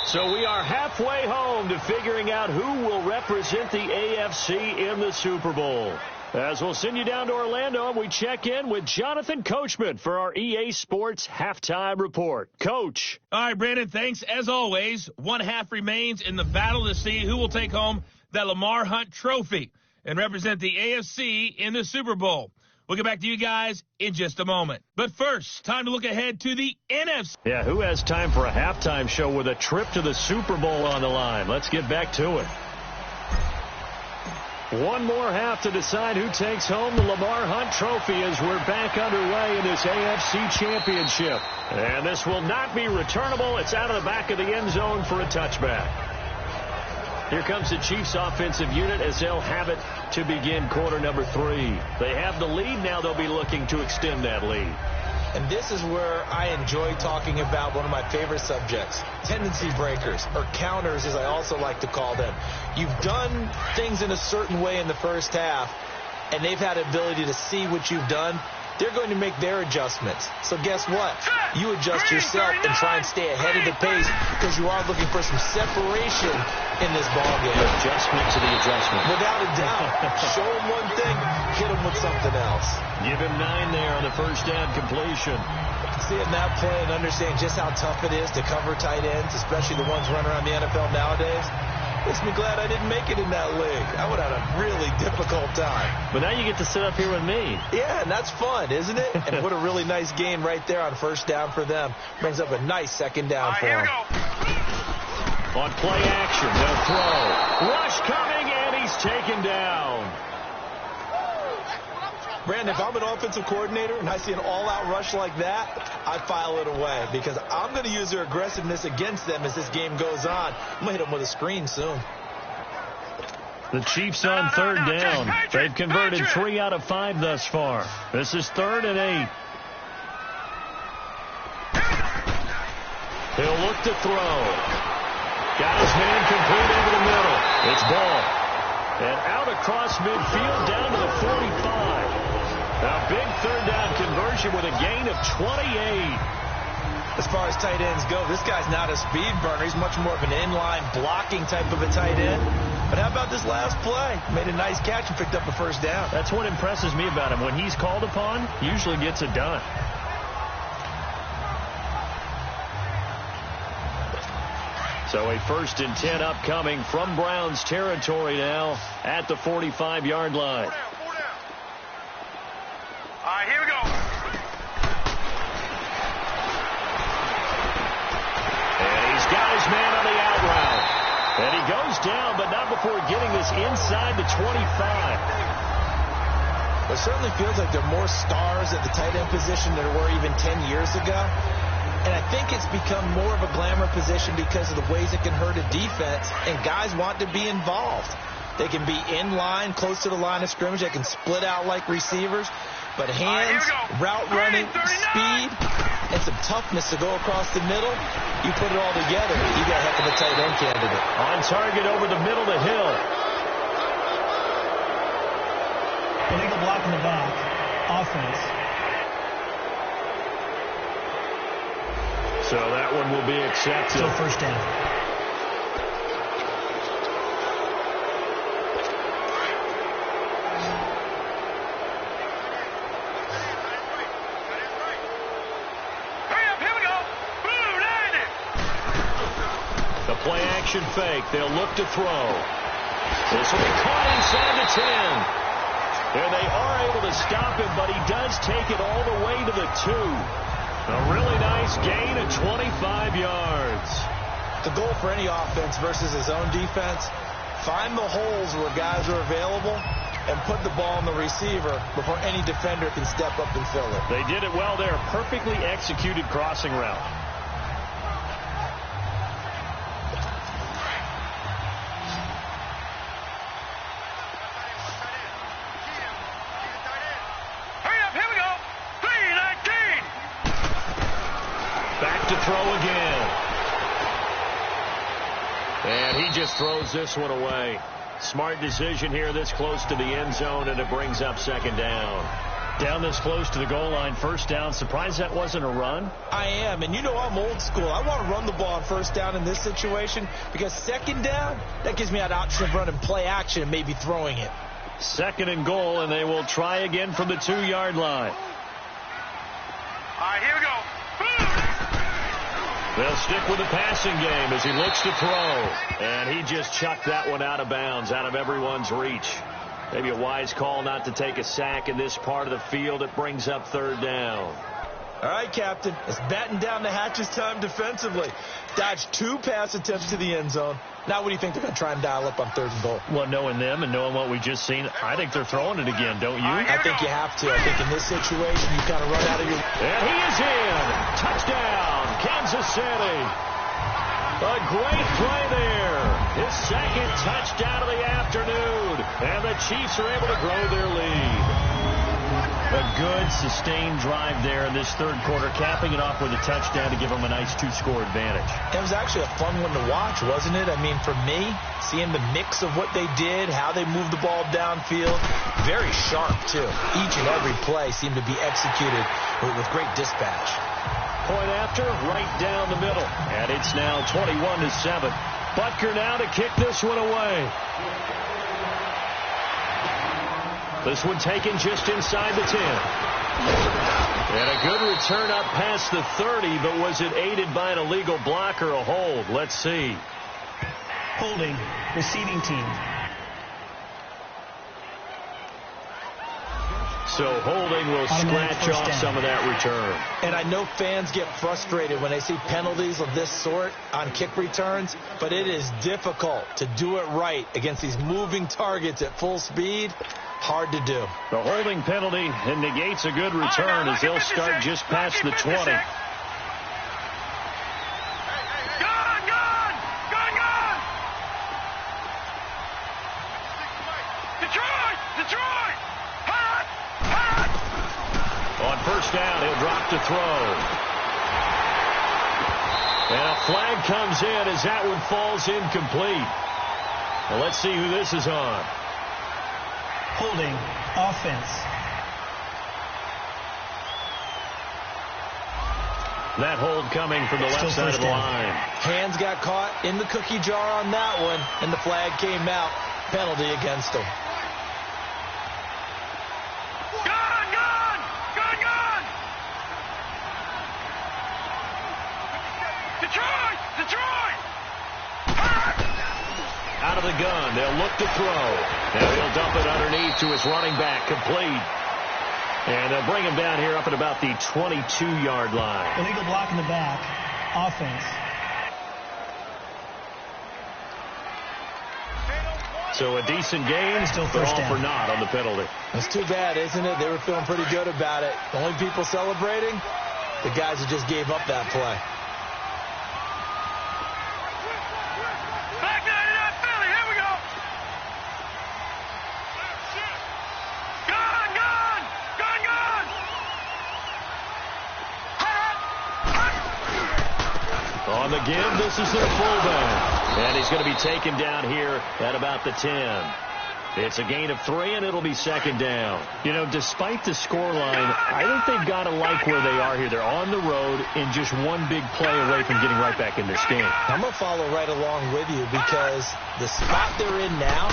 So we are halfway home to figuring out who will represent the AFC in the Super Bowl. As we'll send you down to Orlando, and we check in with Jonathan Coachman for our EA Sports Halftime Report. Coach. All right, Brandon, thanks. As always, one half remains in the battle to see who will take home that Lamar Hunt Trophy and represent the AFC in the Super Bowl. We'll get back to you guys in just a moment. But first, time to look ahead to the NFC. Yeah, who has time for a halftime show with a trip to the Super Bowl on the line? Let's get back to it. One more half to decide who takes home the Lamar Hunt Trophy as we're back underway in this AFC Championship. And this will not be returnable. It's out of the back of the end zone for a touchback. Here comes the Chiefs offensive unit as they'll have it to begin quarter number 3. They have the lead. Now they'll be looking to extend that lead. And this is where I enjoy talking about one of my favorite subjects, tendency breakers, or counters as I also like to call them. You've done things in a certain way in the first half, and they've had the ability to see what you've done. They're going to make their adjustments. So guess what? You adjust yourself and try and stay ahead of the pace because you are looking for some separation in this ballgame. Adjustment to the adjustment. Without a doubt. Show him one thing, hit him with something else. Give him 9 there on the first down completion. Seeing that play and understanding just how tough it is to cover tight ends, especially the ones running around the NFL nowadays, makes me glad I didn't make it in that league. I would have had a really difficult time. But now you get to sit up here with me. Yeah, and that's fun, isn't it? And what a really nice gain right there on first down for them. Brings up a nice second down for them. On play action, they'll throw. Rush coming, and he's taken down. Brandon, if I'm an offensive coordinator and I see an all-out rush like that, I file it away because I'm going to use their aggressiveness against them as this game goes on. I'm going to hit them with a screen soon. The Chiefs on third down. They've converted 3 out of 5 thus far. This is 3rd and 8. He'll look to throw. Got his man complete over the middle. It's ball. And out across midfield down to the 45. A big third down conversion with a gain of 28. As far as tight ends go, this guy's not a speed burner. He's much more of an inline blocking type of a tight end. But how about this last play? Made a nice catch and picked up a first down. That's what impresses me about him. When he's called upon, usually gets it done. So a 1st and 10 upcoming from Browns territory now at the 45-yard line. All right, here we go. And he's got his man on the out route. And he goes down, but not before getting this inside the 25. It certainly feels like there are more stars at the tight end position than there were even 10 years ago. And I think it's become more of a glamour position because of the ways it can hurt a defense, and guys want to be involved. They can be in line, close to the line of scrimmage. They can split out like receivers. But hands, route running, speed, and some toughness to go across the middle, you put it all together, you got a heck of a tight end candidate. On target over the middle to Hill. Illegal block in the back. Offense. So that one will be accepted. Still first down. Play action fake. They'll look to throw. This will be caught inside the 10. And they are able to stop him, but he does take it all the way to the 2. A really nice gain of 25 yards. The goal for any offense versus his own defense, find the holes where guys are available and put the ball on the receiver before any defender can step up and fill it. They did it well there. Perfectly executed crossing route. Throw again. And he just throws this one away. Smart decision here this close to the end zone, and it brings up 2nd down. Down this close to the goal line, 1st down. Surprised that wasn't a run? I am, and you know I'm old school. I want to run the ball on 1st down in this situation because 2nd down, that gives me that option of running play action and maybe throwing it. 2nd and goal, and they will try again from the 2-yard line. All right, here we go. They'll stick with the passing game as he looks to throw. And he just chucked that one out of bounds, out of everyone's reach. Maybe a wise call not to take a sack in this part of the field. It brings up third down. All right, Captain. It's batten down the hatches time defensively. Dodged 2 pass attempts to the end zone. Now what do you think they're going to try and dial up on 3rd and goal? Well, knowing them and knowing what we just seen, I think they're throwing it again, don't you? I think you have to. I think in this situation, you kind of run out of your... And he is in. Touchdown, Kansas City. A great play there. His 2nd touchdown of the afternoon. And the Chiefs are able to grow their lead. A good, sustained drive there in this 3rd quarter, capping it off with a touchdown to give them a nice 2-score advantage. It was actually a fun one to watch, wasn't it? I mean, for me, seeing the mix of what they did, how they moved the ball downfield, very sharp, too. Each and every play seemed to be executed with great dispatch. Point after, right down the middle. And it's now 21-7. Butker now to kick this one away. This one taken just inside the 10. And a good return up past the 30, but was it aided by an illegal block or a hold? Let's see. Holding, receiving team. So holding will scratch off some of that return. And I know fans get frustrated when they see penalties of this sort on kick returns, but it is difficult to do it right against these moving targets at full speed. Hard to do. The holding penalty negates a good return as they'll start just past the 20. Gone! Detroit! Hot! On 1st down, he'll drop to throw. And a flag comes in as that one falls incomplete. Well, let's see who this is on. Holding, offense. That hold coming from the left side of the line. Hands got caught in the cookie jar on that one, and the flag came out. Penalty against him. Gone! Detroit! Out of the gun, they'll look to throw. And he'll dump it underneath to his running back, complete. And they'll bring him down here up at about the 22-yard line. Illegal block in the back. Offense. So a decent game, Still but first all down. for naught on the penalty. It's too bad, isn't it? They were feeling pretty good about it. The only people celebrating, the guys who just gave up that play. Back 99 Philly, here we go! Gone! On the give, this is their fullback. And he's going to be taken down here at about the 10. It's a gain of 3, and it'll be 2nd down. You know, despite the scoreline, I think they've got to like where they are here. They're on the road and just one big play away from getting right back in this game. I'm going to follow right along with you because the spot they're in now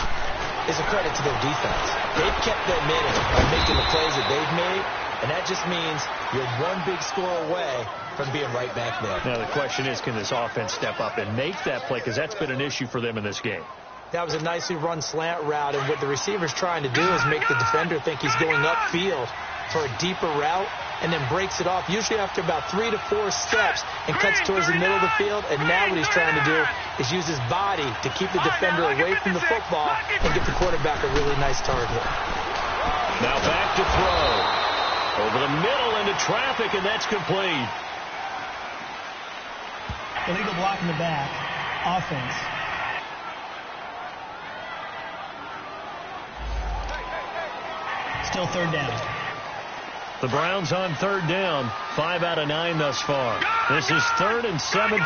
is a credit to their defense. They've kept them in it by making the plays that they've made, and that just means you're one big score away from being right back there. Now, the question is, can this offense step up and make that play? Because that's been an issue for them in this game. That was a nicely run slant route, and what the receiver's trying to do is make the defender think he's going upfield for a deeper route and then breaks it off, usually after about 3 to 4 steps, and cuts towards the middle of the field. And now what he's trying to do is use his body to keep the defender away from the football and get the quarterback a really nice target. Now back to throw. Over the middle into traffic, and that's complete. Illegal block in the back. Offense. Still 3rd down. The Browns on 3rd down. 5 out of 9 thus far. This is 3rd and 17.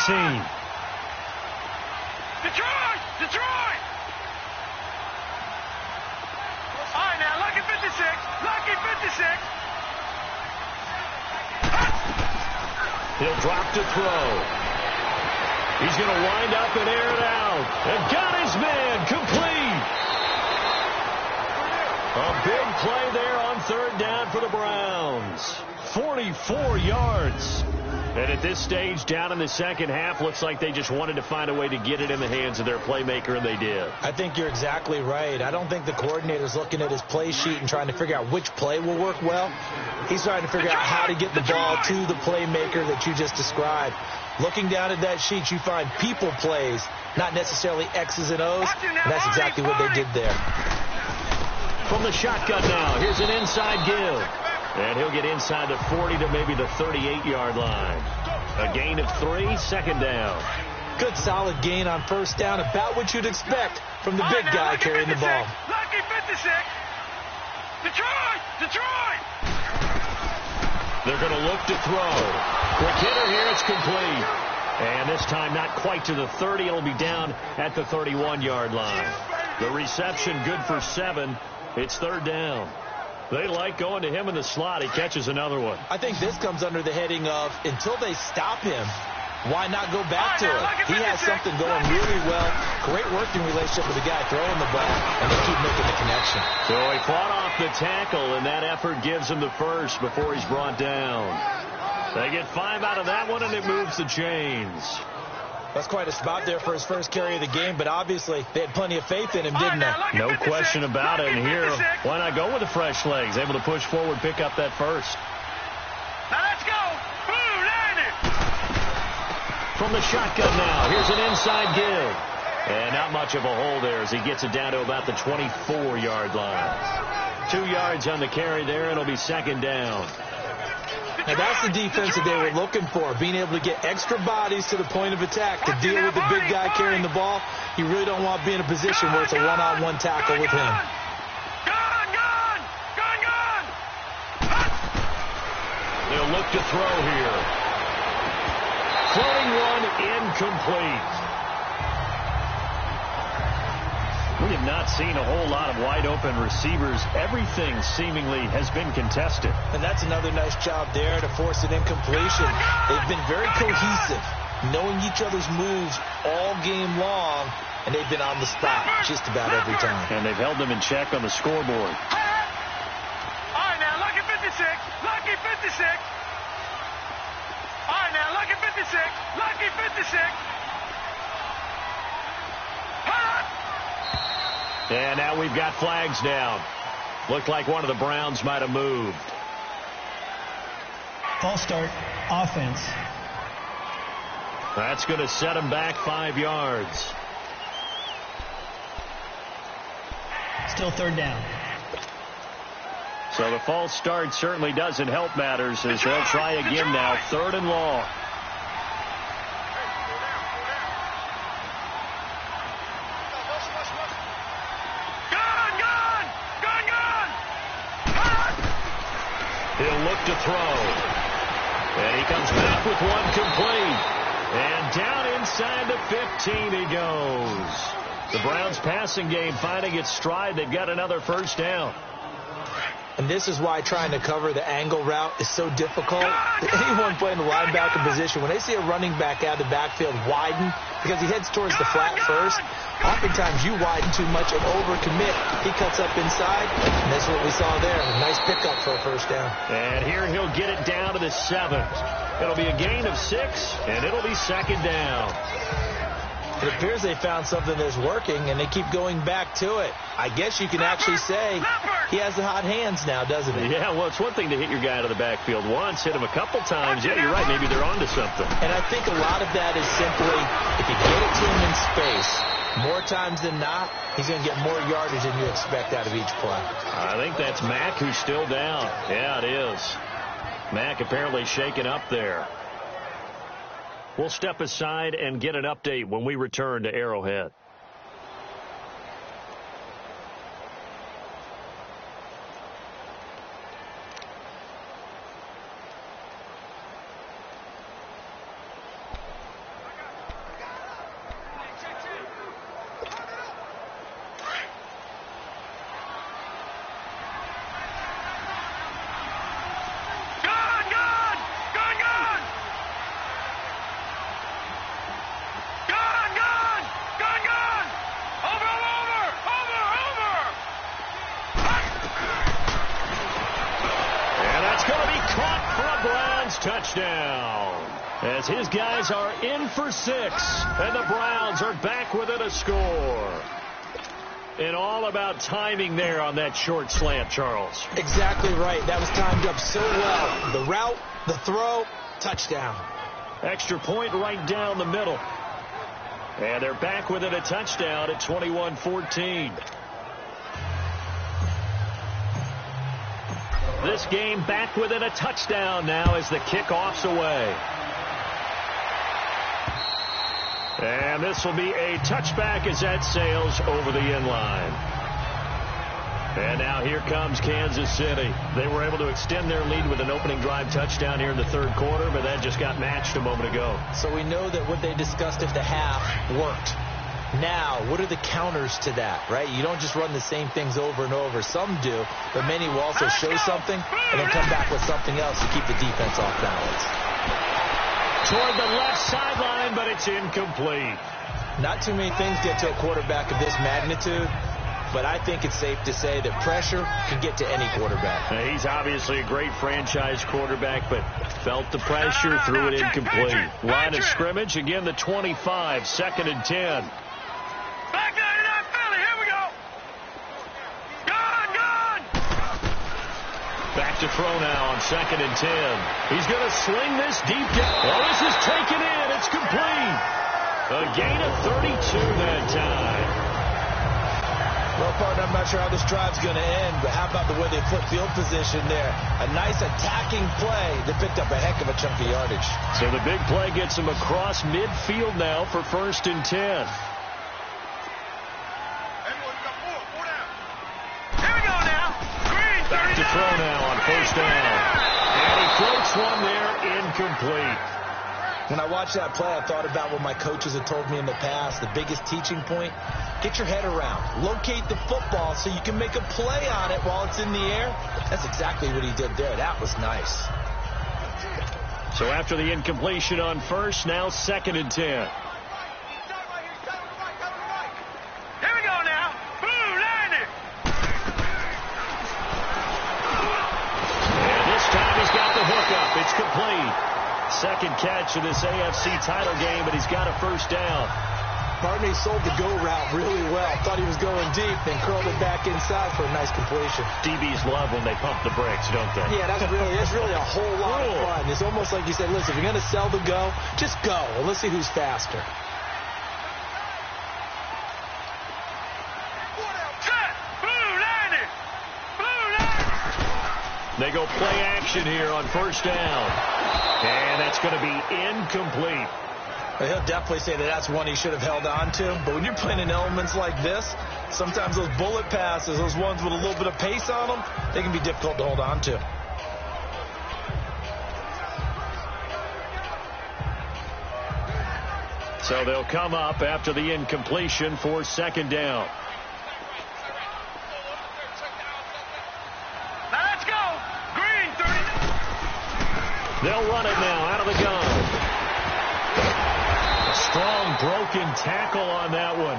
Detroit! All right, now, lucky 56. He'll drop to throw. He's going to wind up and air it out. And got his man complete. A big play there on 3rd down for the Browns. 44 yards. And at this stage, down in the second half, looks like they just wanted to find a way to get it in the hands of their playmaker, and they did. I think you're exactly right. I don't think the coordinator's looking at his play sheet and trying to figure out which play will work well. He's trying to figure out how to get the ball to the playmaker that you just described. Looking down at that sheet, you find people plays, not necessarily X's and O's, and that's exactly what they did there. From the shotgun now, here's an inside give. And he'll get inside the 40 to maybe the 38-yard line. A gain of 3, second down. Good solid gain on first down, about what you'd expect from the big guy carrying the ball. Lucky 56. Detroit! They're going to look to throw. Quick hitter here, it's complete. And this time not quite to the 30. It'll be down at the 31-yard line. The reception good for 7. It's third down. They like going to him in the slot. He catches another one. I think this comes under the heading of, until they stop him, why not go back to it? He has something going really well. Great working relationship with the guy throwing the ball, and they keep making the connection. So he fought off the tackle, and that effort gives him the first before he's brought down. They get 5 out of that one, and it moves the chains. That's quite a spot there for his first carry of the game, but obviously they had plenty of faith in him, didn't they? No question about it. And here, why not go with the fresh legs? Able to push forward, pick up that first. Now let's go. Boom, landed. From the shotgun now, here's an inside give. And not much of a hole there as he gets it down to about the 24-yard line. 2 yards on the carry there, and it'll be second down. Now that's the defense that they were looking for, being able to get extra bodies to the point of attack to deal with the big guy carrying the ball. You really don't want to be in a position where it's a one-on-one tackle with him. Gone! They'll look to throw here. Throwing one incomplete. We have not seen a whole lot of wide-open receivers. Everything seemingly has been contested. And that's another nice job there to force an incompletion. They've been very cohesive, knowing each other's moves all game long, and they've been on the spot just about every time. And they've held them in check on the scoreboard. All right, now, lucky 56. Lucky 56. All right, now, lucky 56. Lucky 56. And now we've got flags down. Looked like one of the Browns might have moved. False start, offense. That's going to set him back 5 yards. Still third down. So the false start certainly doesn't help matters as they'll try again now. 3rd and long. He'll look to throw. And he comes back with one complete. And down inside the 15 he goes. The Browns passing game finding its stride. They've got another first down. And this is why trying to cover the angle route is so difficult. Anyone playing the linebacker position, when they see a running back out of the backfield widen, because he heads towards the flat first, oftentimes you widen too much and overcommit. He cuts up inside, and that's what we saw there. A nice pickup for a first down. And here he'll get it down to the 7th. It'll be a gain of 6, and it'll be second down. It appears they found something that's working, and they keep going back to it. I guess you can actually say he has the hot hands now, doesn't he? Yeah, well, it's one thing to hit your guy out of the backfield once, hit him a couple times. Yeah, you're right. Maybe they're onto something. And I think a lot of that is simply, if you get it to him in space, more times than not, he's going to get more yardage than you expect out of each play. I think that's Mack who's still down. Yeah, it is. Mack apparently shaken up there. We'll step aside and get an update when we return to Arrowhead. Touchdown. as his guys are in for 6. And the Browns are back within a score. And all about timing there on that short slant, Charles. Exactly right. That was timed up so well. The route, the throw, touchdown. Extra point right down the middle. And they're back within a touchdown at 21-14. This game back within a touchdown now as the kickoff's away. And this will be a touchback as that sails over the end line. And now here comes Kansas City. They were able to extend their lead with an opening drive touchdown here in the third quarter, but that just got matched a moment ago. So we know that what they discussed at the half worked. Now, what are the counters to that, right? You don't just run the same things over and over. Some do, but many will also show something and then come back with something else to keep the defense off balance. Toward the left sideline, but it's incomplete. Not too many things get to a quarterback of this magnitude, but I think it's safe to say that pressure can get to any quarterback. Now, he's obviously a great franchise quarterback, but felt the pressure, threw it incomplete. Line of scrimmage, again the 25, 2nd and 10. Back 99 Philly, here we go. Gone. Back to throw now on 2nd and 10. He's going to sling this deep down. Oh, this is taken in. It's complete. A gain of 32 that time. Well, partner, I'm not sure how this drive's going to end, but how about the way they flip field position there? A nice attacking play that picked up a heck of a chunk of yardage. So the big play gets him across midfield now for 1st and 10. Back to throw now on 1st down. And he floats one there, incomplete. When I watched that play, I thought about what my coaches had told me in the past. The biggest teaching point, get your head around. Locate the football so you can make a play on it while it's in the air. That's exactly what he did there. That was nice. So after the incompletion on 1st, now 2nd and 10. It's complete. 2nd catch of this AFC title game, but he's got a 1st down. Partner, he sold the go route really well. Thought he was going deep, then curled it back inside for a nice completion. DBs love when they pump the brakes, don't they? Yeah, that's really a whole lot of fun. It's almost like you said, listen, if you're going to sell the go, just go. And let's see who's faster. They go play action here on 1st down. And that's going to be incomplete. He'll definitely say that that's one he should have held on to. But when you're playing in elements like this, sometimes those bullet passes, those ones with a little bit of pace on them, they can be difficult to hold on to. So they'll come up after the incompletion for 2nd down. They'll run it now out of the gun. A strong broken tackle on that one.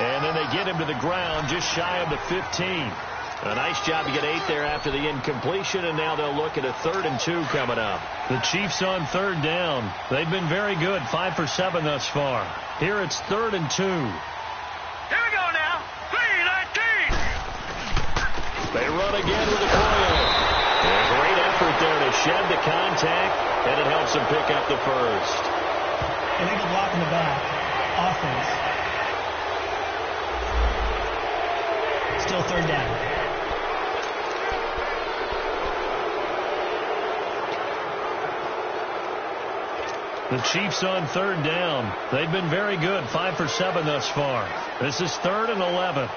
And then they get him to the ground just shy of the 15. A nice job to get 8 there after the incompletion, and now they'll look at a 3rd and 2 coming up. The Chiefs on 3rd down. They've been very good, 5 for 7 thus far. Here it's 3rd and 2. Here we go now. 3-19. They run again with a coil. A great effort there to shed the contact, and it helps them pick up the 1st. Illegal block in the back. Offense. Still 3rd down. The Chiefs on 3rd down. They've been very good, 5 for 7 thus far. This is 3rd and 11.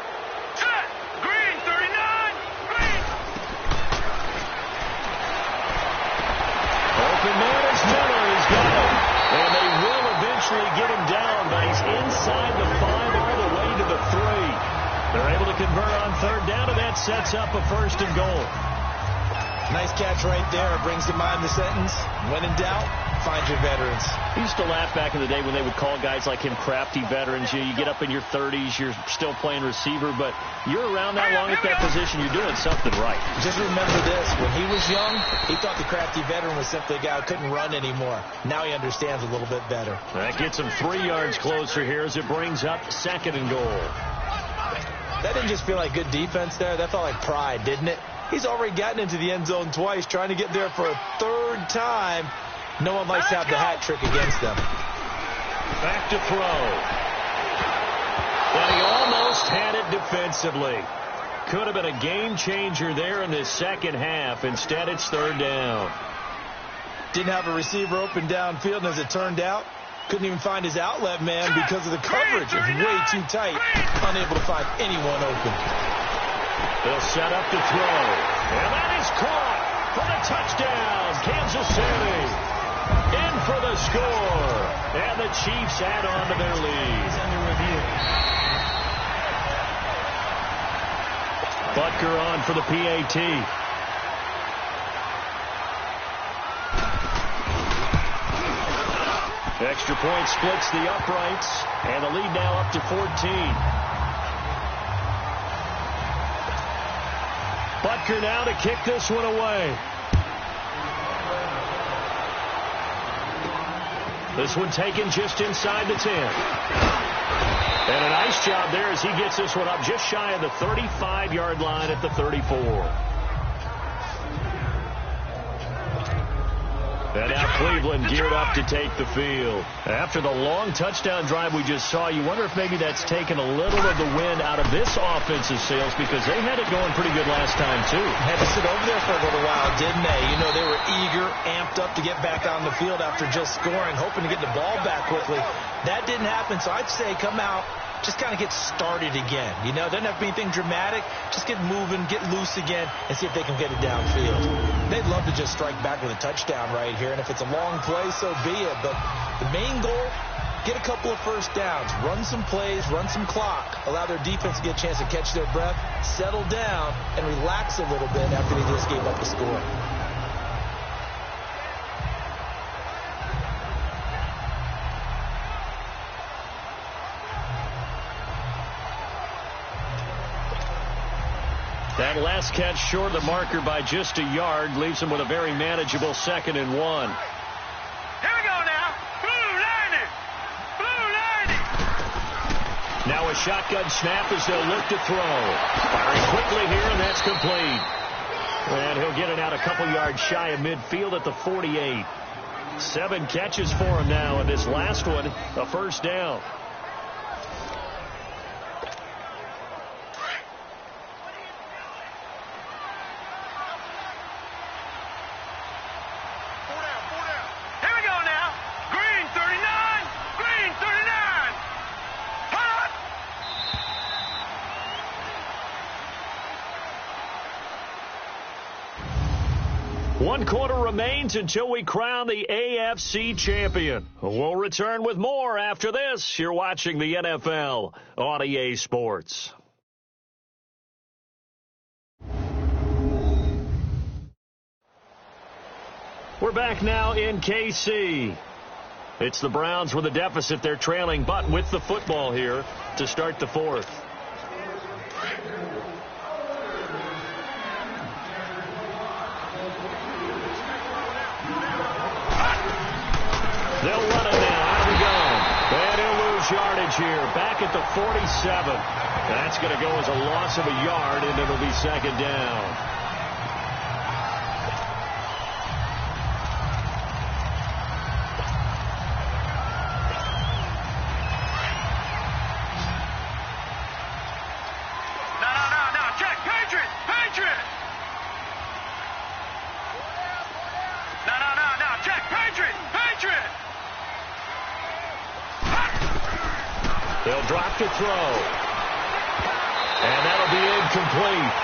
And they will eventually get him down, but he's inside the 5 all the way to the 3. They're able to convert on 3rd down, and that sets up a 1st and goal. Nice catch right there. It brings to mind the sentence, when in doubt, find your veterans. I used to laugh back in the day when they would call guys like him crafty veterans. You get up in your 30s, you're still playing receiver, but you're around that long at that position, you're doing something right. Just remember this. When he was young, he thought the crafty veteran was simply a guy who couldn't run anymore. Now he understands a little bit better. That gets him 3 yards closer here as it brings up 2nd and goal. That didn't just feel like good defense there. That felt like pride, didn't it? He's already gotten into the end zone twice, trying to get there for a 3rd time. No one likes to have the hat trick against them. Back to throw. And he almost had it defensively. Could have been a game changer there in this second half. Instead, it's 3rd down. Didn't have a receiver open downfield, and as it turned out, couldn't even find his outlet man because of the coverage. It was way too tight. Unable to find anyone open. They'll set up to throw. And that is caught for the touchdown. Kansas City in for the score. And the Chiefs add on to their lead. Under review. Butker on for the PAT. Extra point splits the uprights. And the lead now up to 14. Butker now to kick this one away. This one taken just inside the 10. And a nice job there as he gets this one up just shy of the 35-yard line at the 34. And now Cleveland geared up to take the field. After the long touchdown drive we just saw, you wonder if maybe that's taken a little of the wind out of this offensive sails because they had it going pretty good last time, too. Had to sit over there for a little while, didn't they? You know, they were eager, amped up to get back on the field after just scoring, hoping to get the ball back quickly. That didn't happen, so I'd say come out, just kind of get started again. You know, doesn't have to be anything dramatic. Just get moving, get loose again, and see if they can get it downfield. They'd love to just strike back with a touchdown right here, and if it's a long play, so be it. But the main goal, get a couple of first downs, run some plays, run some clock, allow their defense to get a chance to catch their breath, settle down, and relax a little bit after they just gave up the score. That last catch short of the marker by just a yard leaves him with a very manageable 2nd and 1. Here we go now. Blue lining. Blue lining. Now a shotgun snap as they'll look to throw. Firing quickly here, and that's complete. And he'll get it out a couple yards shy of midfield at the 48. 7 catches for him now, and this last one, a first down. One quarter remains until we crown the AFC champion. We'll return with more after this. You're watching the NFL on EA Sports. We're back now in KC. It's the Browns with a deficit. They're trailing, but with the football here to start the 4th. They'll run it now. Out we go. And he'll lose yardage here. Back at the 47. That's going to go as a loss of a yard, and it'll be 2nd down. They'll drop to throw. And that'll be incomplete.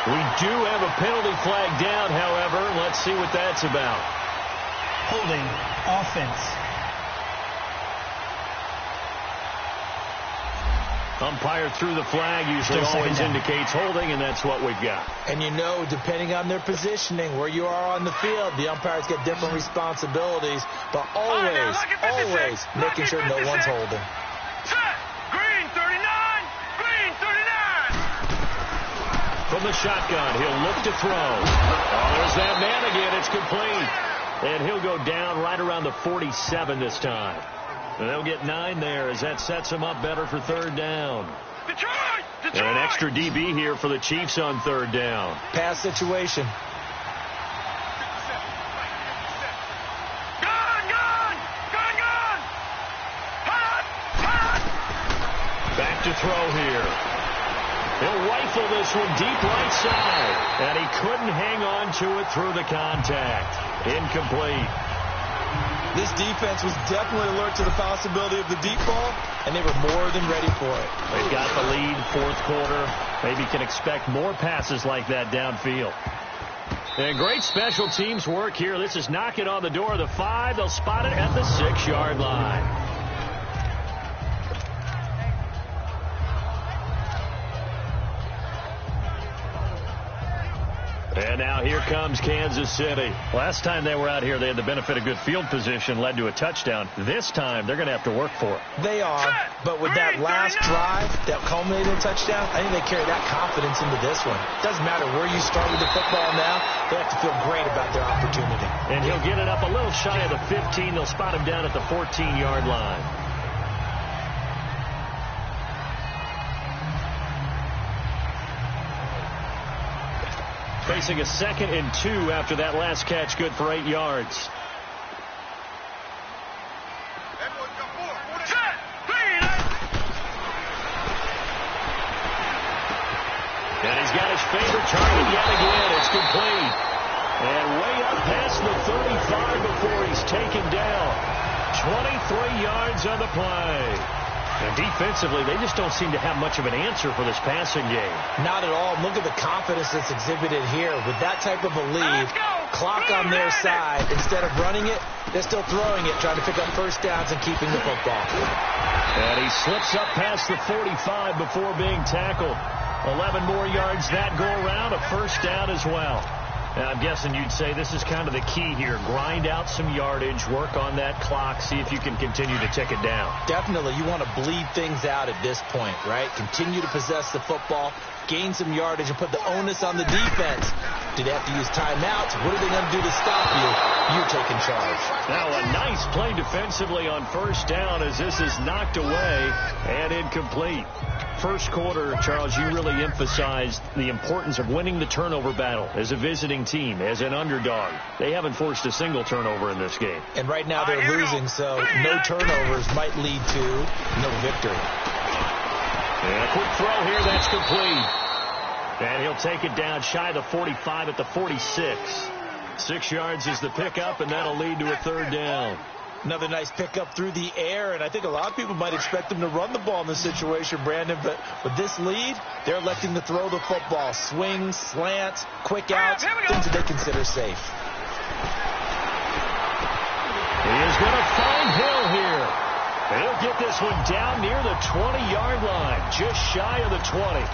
We do have a penalty flag down, however. Let's see what that's about. Holding offense. Umpire threw the flag, usually always indicates holding, and that's what we've got. And you know, depending on their positioning, where you are on the field, the umpires get different responsibilities, but always making sure no one's holding. Set. Green 39. Green 39. From the shotgun, he'll look to throw. Oh, there's that man again. It's complete. And he'll go down right around the 47 this time. And they'll get 9 there as that sets them up better for third down. Detroit! And an extra DB here for the Chiefs on third down. Pass situation. Back to throw here. He'll rifle this one deep right side. And he couldn't hang on to it through the contact. Incomplete. This defense was definitely alert to the possibility of the deep ball, and they were more than ready for it. They've got the lead, fourth quarter. Maybe can expect more passes like that downfield. And great special teams work here. This is knocking on the door of the 5. They'll spot it at the 6-yard line. And now here comes Kansas City. Last time they were out here, they had the benefit of good field position, led to a touchdown. This time, they're going to have to work for it. They are, but with that last drive that culminated in a touchdown, I think they carry that confidence into this one. Doesn't matter where you start with the football now, they have to feel great about their opportunity. And he'll get it up a little shy of the 15. They'll spot him down at the 14-yard line. Facing a 2nd and 2 after that last catch, good for 8 yards. And he's got his favorite target yet again. It's complete. And way up past the 35 before he's taken down. 23 yards on the play. And defensively, they just don't seem to have much of an answer for this passing game. Not at all. Look at the confidence that's exhibited here. With that type of a lead, clock on their side, instead of running it, they're still throwing it, trying to pick up first downs and keeping the football. And he slips up past the 45 before being tackled. 11 more yards that go around, a first down as well. And I'm guessing you'd say this is kind of the key here. Grind out some yardage, work on that clock, see if you can continue to tick it down. Definitely. You want to bleed things out at this point, right? Continue to possess the football, gain some yardage, and put the onus on the defense. Do they have to use timeouts? What are they going to do to stop you? You're taking charge. Now a nice play defensively on first down as this is knocked away and incomplete. First quarter, Charles, you really emphasized the importance of winning the turnover battle as a visiting team, as an underdog. They haven't forced a single turnover in this game. And right now they're losing, so no turnovers might lead to no victory. And a quick throw here, that's complete. And he'll take it down shy of the 45 at the 46. 6 yards is the pickup, and that'll lead to a third down. Another nice pickup through the air, and I think a lot of people might expect them to run the ball in this situation, Brandon, but with this lead, they're electing to throw the football. Swings, slants, quick outs, things that they consider safe. He is going to find Hill here. He'll get this one down near the 20-yard line, just shy of the 20.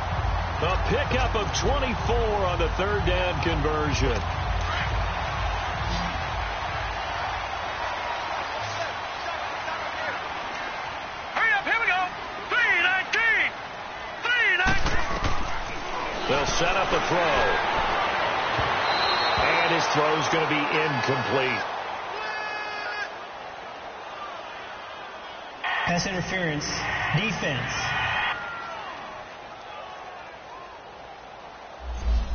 A pickup of 24 on the third down conversion. They'll set up a throw. And his throw's going to be incomplete. Pass interference. Defense.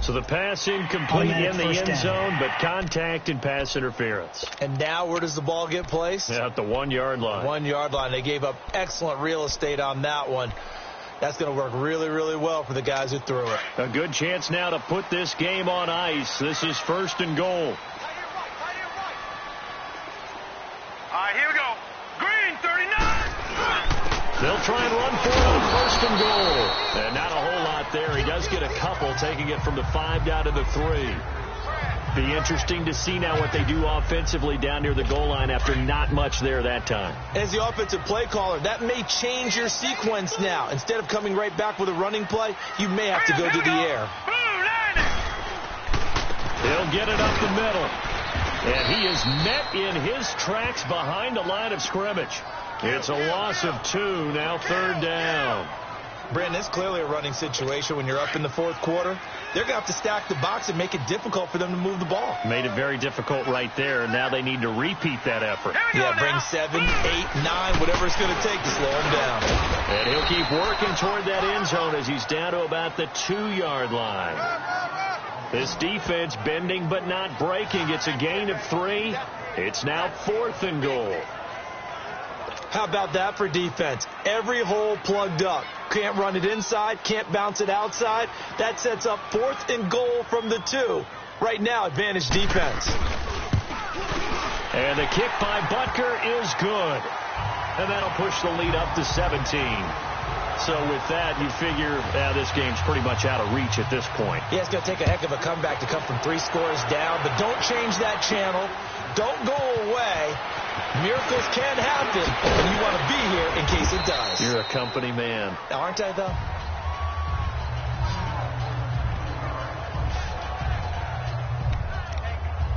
So the pass incomplete in the end zone, but contact and pass interference. And now where does the ball get placed? At the 1-yard line. 1-yard line. They gave up excellent real estate on that one. That's going to work really, really well for the guys who threw it. A good chance now to put this game on ice. This is first and goal. All right, here we go. Green 39. They'll try and run for it on first and goal. And not a whole lot there. He does get a couple, taking it from the 5 down to the 3. Be interesting to see now what they do offensively down near the goal line after not much there that time. As the offensive play caller, that may change your sequence now. Instead of coming right back with a running play, you may have to go to the air. He'll get it up the middle. And he is met in his tracks behind the line of scrimmage. It's a loss of 2, now 3rd down. Brandon, it's clearly a running situation when you're up in the 4th quarter. They're going to have to stack the box and make it difficult for them to move the ball. Made it very difficult right there. Now they need to repeat that effort. Yeah, bring 7, 8, 9, whatever it's going to take to slow him down. And he'll keep working toward that end zone as he's down to about the 2-yard line. This defense bending but not breaking. It's a gain of 3. It's now 4th and goal. How about that for defense? Every hole plugged up. Can't run it inside, can't bounce it outside. That sets up 4th and goal from the 2. Right now, advantage defense. And the kick by Butker is good. And that'll push the lead up to 17. So with that, you figure this game's pretty much out of reach at this point. Yeah, it's going to take a heck of a comeback to come from 3 scores down. But don't change that channel. Don't go away. Miracles can happen, and you want to be here in case it does. You're a company man. Aren't I, though?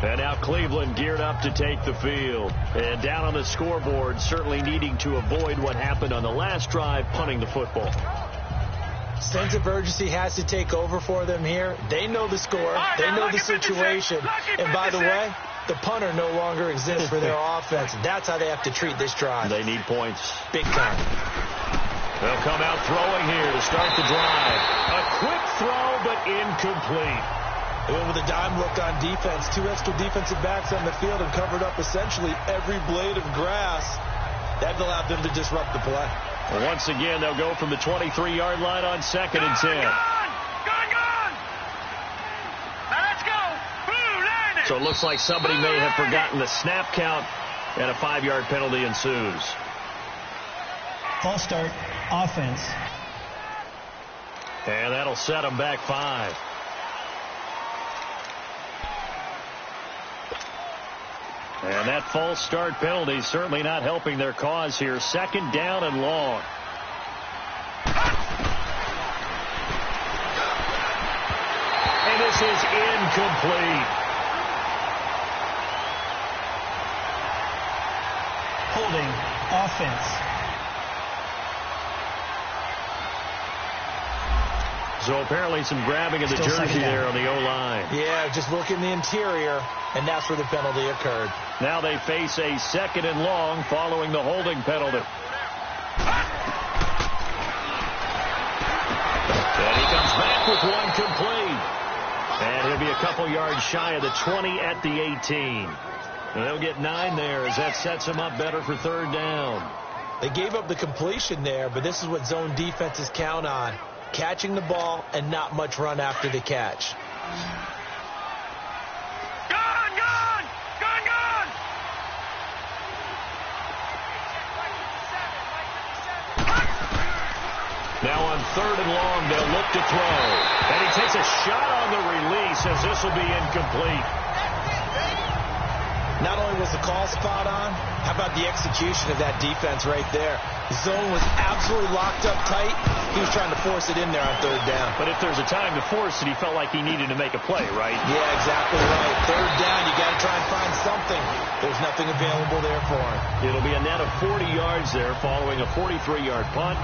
And now Cleveland geared up to take the field. And down on the scoreboard, certainly needing to avoid what happened on the last drive, punting the football. Sense of urgency has to take over for them here. They know the score. They know the situation. And by the way, the punter no longer exists for their offense. That's how they have to treat this drive. They need points. Big time. They'll come out throwing here to start the drive. A quick throw, but incomplete. They went with a dime look on defense. 2 extra defensive backs on the field and covered up essentially every blade of grass. That allowed them to disrupt the play. Well, once again, they'll go from the 23-yard line on 2nd and 10. Gone! Now let's go! So it looks like somebody may have forgotten the snap count, and a 5-yard penalty ensues. False start, offense. And that'll set them back 5. And that false start penalty certainly not helping their cause here. 2nd down and long. And this is incomplete. Holding, offense. So apparently some grabbing of the jersey there on the O-line. Yeah, just look in the interior, and that's where the penalty occurred. Now they face a 2nd and long following the holding penalty. And he comes back with one complete. And he'll be a couple yards shy of the 20 at the 18. And they'll get 9 there as that sets them up better for 3rd down. They gave up the completion there, but this is what zone defenses count on. Catching the ball and not much run after the catch. Gone! Now on 3rd and long, they'll look to throw. And he takes a shot on the release as this will be incomplete. Not only was the call spot on, how about the execution of that defense right there? The zone was absolutely locked up tight. He was trying to force it in there on 3rd down. But if there's a time to force it, he felt like he needed to make a play, right? Yeah, exactly right. 3rd down, you got to try and find something. There's nothing available there for him. It'll be a net of 40 yards there following a 43-yard punt,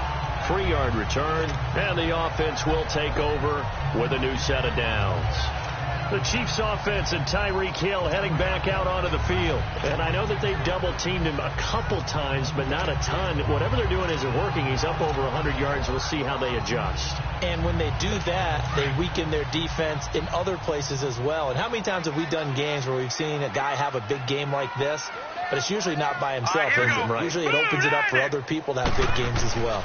3-yard return, and the offense will take over with a new set of downs. The Chiefs offense and Tyreek Hill heading back out onto the field. And I know that they've double-teamed him a couple times, but not a ton. Whatever they're doing isn't working. He's up over 100 yards. We'll see how they adjust. And when they do that, they weaken their defense in other places as well. And how many times have we done games where we've seen a guy have a big game like this? But it's usually not by himself, is it? Right. Usually it opens it up for other people to have big games as well.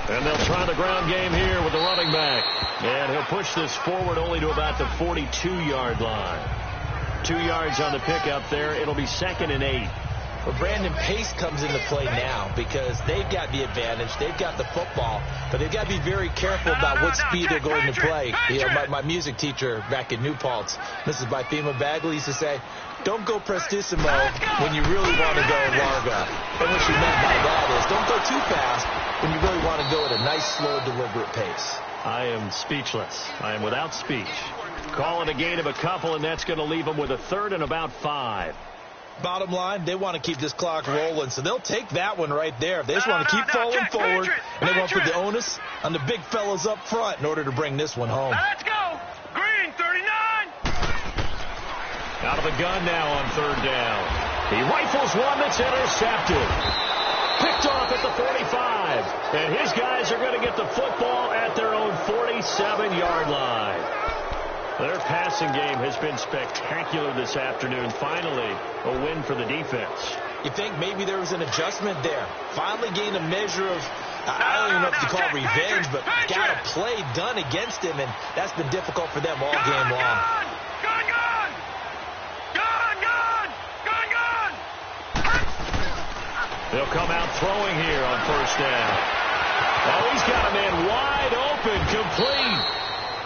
And they'll try the ground game here with the running back. And he'll push this forward only to about the 42-yard line. 2 yards on the pickup there. It'll be 2nd and 8. But Brandon, pace comes into play now because they've got the advantage. They've got the football, but they've got to be very careful about what speed they're going to play. You know, my music teacher back in New Paltz, Mrs. Bythema Bagley, used to say, don't go prestissimo when you really want to go largo. And what she meant by that is don't go too fast when you really want to go at a nice, slow, deliberate pace. I am speechless. I am without speech. Call it a gain of a couple, and that's going to leave them with a third and about 5. Bottom line, they want to keep this clock rolling, so they'll take that one right there. They just want to keep falling forward, and they want to put the onus on the big fellas up front in order to bring this one home. Let's go. Green, 39. Out of the gun now on third down. He rifles one that's intercepted. Picked off at the 45. And his guys are going to get the football at their own 47-yard line. Their passing game has been spectacular this afternoon. Finally, a win for the defense. You think maybe there was an adjustment there. Finally gained a measure of, I don't even know if you call it revenge, but got a play done against him, and that's been difficult for them all game long. They'll come out throwing here on first down. Oh, he's got a man wide open, complete.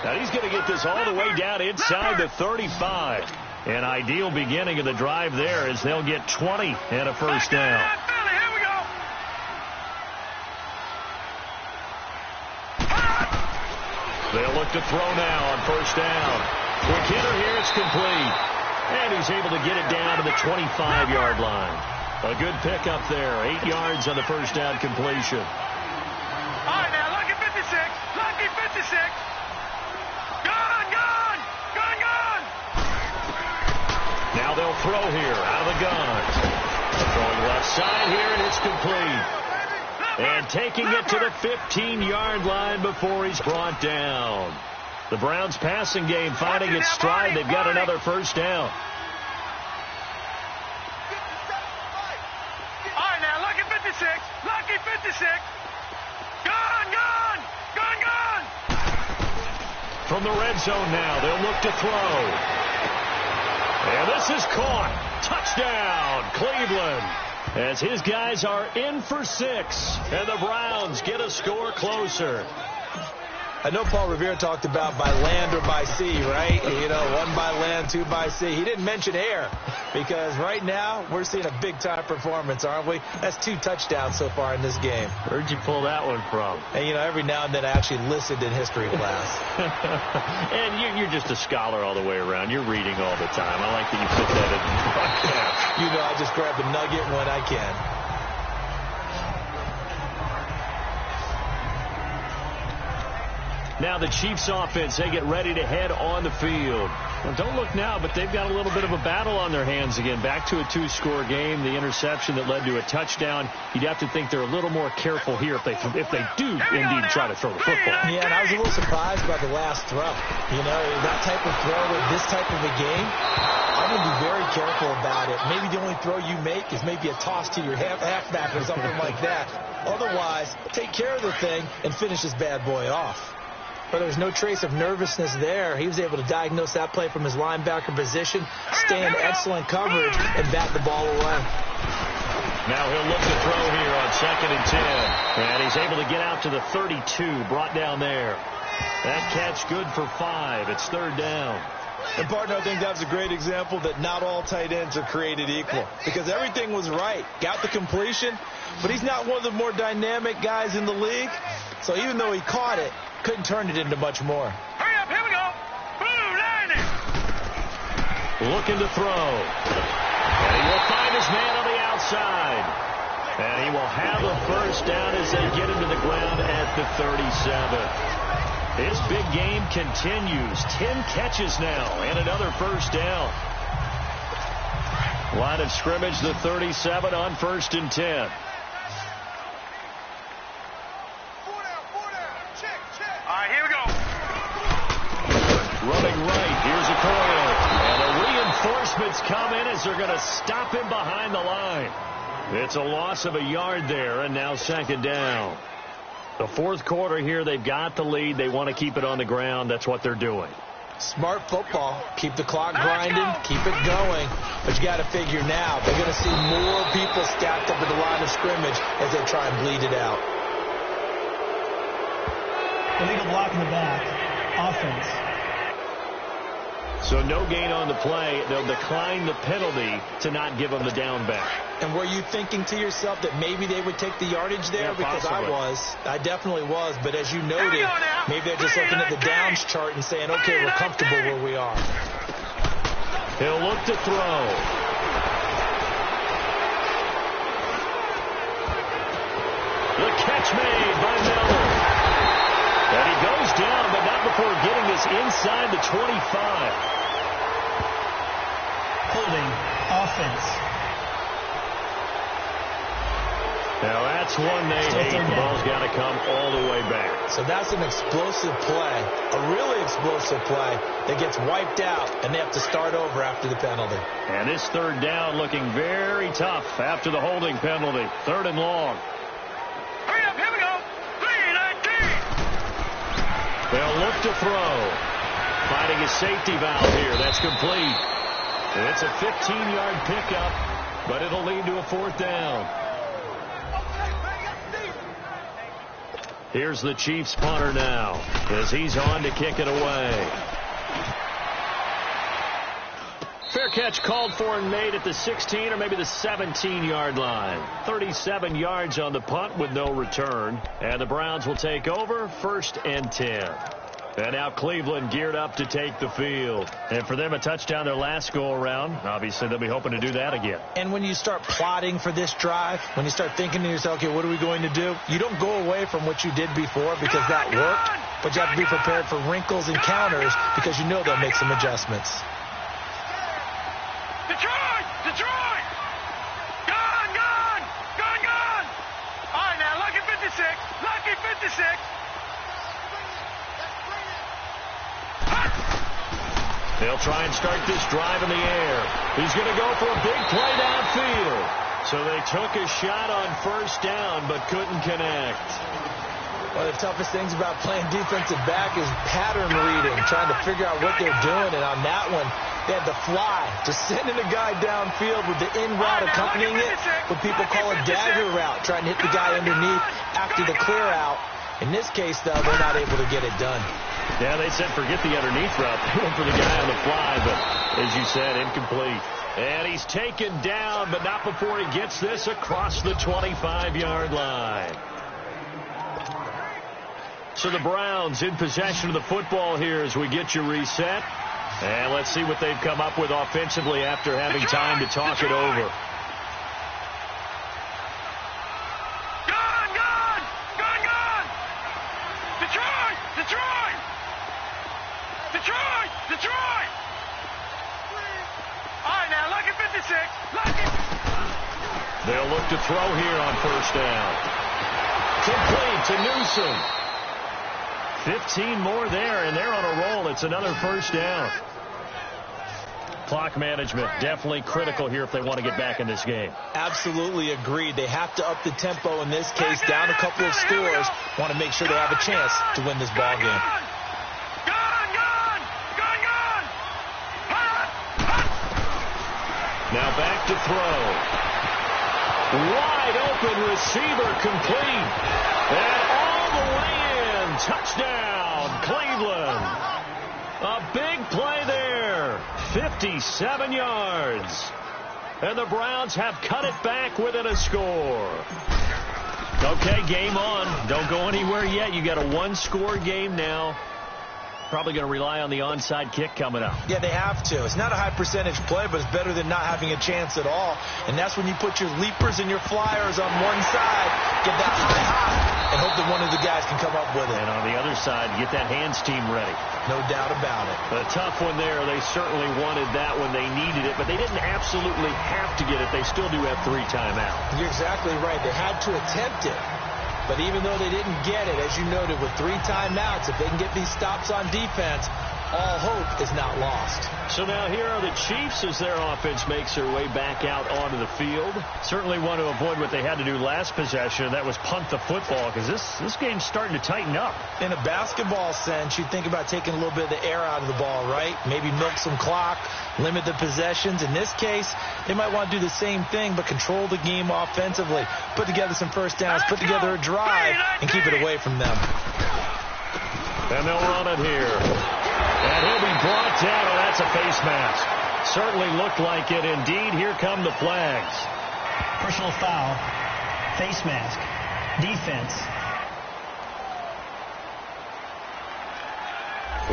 Now he's going to get this all the way down inside the 35. An ideal beginning of the drive there as they'll get 20 and a first down. Here we go. They'll look to throw now on first down. Quick hitter here, it's complete. And he's able to get it down to the 25-yard line. A good pickup there. 8 yards on the first down completion. All right, now, lucky 56. Lucky 56. Gun. Now they'll throw here out of the gun. Throwing left side here, and it's complete. And taking it to the 15-yard line before he's brought down. The Browns' passing game finding its stride. They've got another first down. All right, now, lucky 56. Lucky 56. Gun. From the red zone now, they'll look to throw. And this is caught. Touchdown, Cleveland. As his guys are in for 6. And the Browns get a score closer. I know Paul Revere talked about by land or by sea, right? You know, 1 by land, 2 by sea. He didn't mention air because right now we're seeing a big-time performance, aren't we? That's 2 touchdowns so far in this game. Where'd you pull that one from? And, you know, every now and then I actually listened in history class. And you're just a scholar all the way around. You're reading all the time. I like that you put that in the broadcast. You know, I just grab a nugget when I can. Now the Chiefs offense, they get ready to head on the field. Well, don't look now, but they've got a little bit of a battle on their hands again. Back to a 2-score game. The interception that led to a touchdown. You'd have to think they're a little more careful here if they do indeed try to throw the football. Yeah, and I was a little surprised by the last throw. You know, that type of throw with this type of a game, I'm going to be very careful about it. Maybe the only throw you make is maybe a toss to your halfback or something like that. Otherwise, take care of the thing and finish this bad boy off. But there's no trace of nervousness there. He was able to diagnose that play from his linebacker position, stay in excellent coverage, and bat the ball away. Now he'll look to throw here on 2nd and 10. And he's able to get out to the 32, brought down there. That catch good for 5. It's 3rd down. And, partner, I think that's a great example that not all tight ends are created equal. Because everything was right. Got the completion, but he's not one of the more dynamic guys in the league. So even though he caught it, couldn't turn it into much more. Hurry up, here we go. Blue 90. Looking to throw. And he will find his man on the outside. And he will have a first down as they get him to the ground at the 37. His big game continues. 10 catches now and another first down. Line of scrimmage, the 37 on 1st and 10. Running right, here's a coil. And the reinforcements come in as they're going to stop him behind the line. It's a loss of a yard there, and now 2nd down. The 4th quarter here, they've got the lead. They want to keep it on the ground. That's what they're doing. Smart football. Keep the clock grinding, keep it going. But you got to figure now, they're going to see more people stacked up at the line of scrimmage as they try and bleed it out. Illegal block in the back. Offense. So no gain on the play. They'll decline the penalty to not give them the down back. And were you thinking to yourself that maybe they would take the yardage there? Yeah, because possibly. I definitely was. But as you noted, maybe they're just looking at the downs chart and saying, okay, we're comfortable where we are. He'll look to throw. The catch made by Miller. And he goes down, but not before getting this inside the 25. Holding. Offense. Now that's one they hate. The ball's got to come all the way back. So that's an explosive play, a really explosive play that gets wiped out, and they have to start over after the penalty. And this third down looking very tough after the holding penalty. 3rd and long. Hurry up, here we go. 3-19. They'll look to throw. Finding a safety valve here. That's complete. And it's a 15-yard pickup, but it'll lead to a 4th down. Here's the Chiefs punter now as he's on to kick it away. Fair catch called for and made at the 16 or maybe the 17-yard line. 37 yards on the punt with no return. And the Browns will take over 1st and 10. And now Cleveland geared up to take the field. And for them, a touchdown their last go-around. Obviously, they'll be hoping to do that again. And when you start plotting for this drive, when you start thinking to yourself, okay, what are we going to do? You don't go away from what you did before because that worked, but you have to be prepared for wrinkles and counters because you know they'll make some adjustments. Detroit! Detroit! Gone! Gone! Gone! Gone! All right, now, lucky 56. Lucky 56. They'll try and start this drive in the air. He's going to go for a big play downfield. So they took a shot on 1st down, but couldn't connect. One of the toughest things about playing defensive back is pattern reading, trying to figure out what they're doing. And on that one, they had to fly, just sending a guy downfield with the in route accompanying it, what people call a dagger route, trying to hit the guy underneath after the clear out. In this case, though, they're not able to get it done. Yeah, they said forget the underneath route. They went for the guy on the fly, but as you said, incomplete. And he's taken down, but not before he gets this across the 25-yard line. So the Browns in possession of the football here as we get you reset. And let's see what they've come up with offensively after having time to talk it over. Detroit! Detroit! All right, now, lucky 56. Lucky. They'll look to throw here on 1st down. Complete to Newsom. 15 more there, and they're on a roll. It's another 1st down. Clock management definitely critical here if they want to get back in this game. Absolutely agreed. They have to up the tempo in this case, down a couple of scores. Want to make sure they have a chance to win this ball game. Now back to throw. Wide open receiver complete. And all the way in. Touchdown, Cleveland. A big play there. 57 yards. And the Browns have cut it back within a score. Okay, game on. Don't go anywhere yet. You got a 1-score game now. Probably going to rely on the onside kick coming up. Yeah, they have to. It's not a high percentage play, but it's better than not having a chance at all. And that's when you put your leapers and your flyers on one side, get that high, and hope that one of the guys can come up with it. And on the other side, get that hands team ready. No doubt about it. A tough one there. They certainly wanted that when they needed it, but they didn't absolutely have to get it. They still do have 3 timeouts. You're exactly right. They had to attempt it. But even though they didn't get it, as you noted, with 3 timeouts, if they can get these stops on defense, all hope is not lost. So now here are the Chiefs as their offense makes their way back out onto the field. Certainly want to avoid what they had to do last possession. That was punt the football, because this game's starting to tighten up. In a basketball sense, you think about taking a little bit of the air out of the ball, right? Maybe milk some clock, limit the possessions. In this case, they might want to do the same thing, but control the game offensively. Put together some first downs, put together a drive, and keep it away from them. And they'll run it here. And he'll be brought down. Oh, that's a face mask. Certainly looked like it. Indeed, here come the flags. Personal foul, face mask, defense.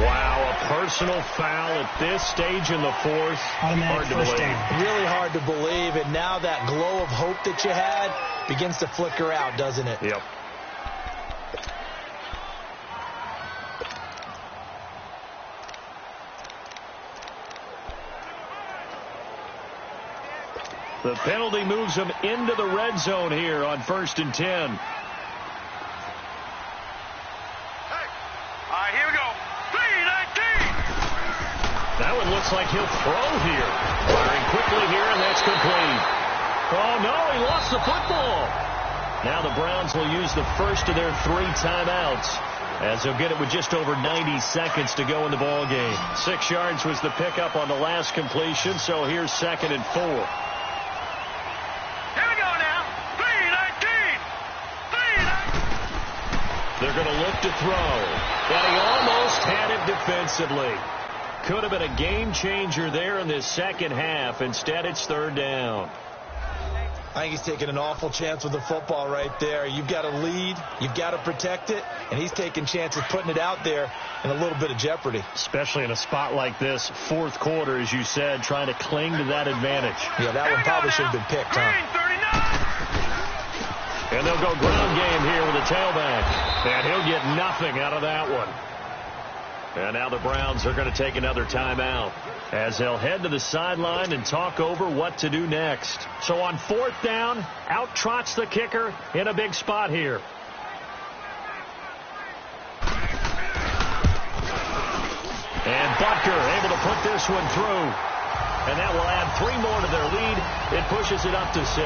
Wow, a personal foul at this stage in the fourth. Hard to believe. Really hard to believe. And now that glow of hope that you had begins to flicker out, doesn't it? Yep. The penalty moves them into the red zone here on 1st and 10. Hey. All right, here we go. 3-19. That one looks like he'll throw here. Firing quickly here, and that's complete. Oh, no, he lost the football. Now the Browns will use the first of their 3 timeouts, as they'll get it with just over 90 seconds to go in the ball game. 6 yards was the pickup on the last completion, so here's 2nd and 4. They're going to look to throw. And he almost had it defensively. Could have been a game changer there in this second half. Instead, it's 3rd down. I think he's taking an awful chance with the football right there. You've got to lead. You've got to protect it. And he's taking chances putting it out there in a little bit of jeopardy. Especially in a spot like this, 4th quarter, as you said, trying to cling to that advantage. Yeah, that one probably should have been picked, huh? And they'll go ground game here with a tailback. And he'll get nothing out of that one. And now the Browns are going to take another timeout, as they'll head to the sideline and talk over what to do next. So on 4th down, out trots the kicker in a big spot here. And Butker able to put this one through. And that will add 3 more to their lead. It pushes it up to 6.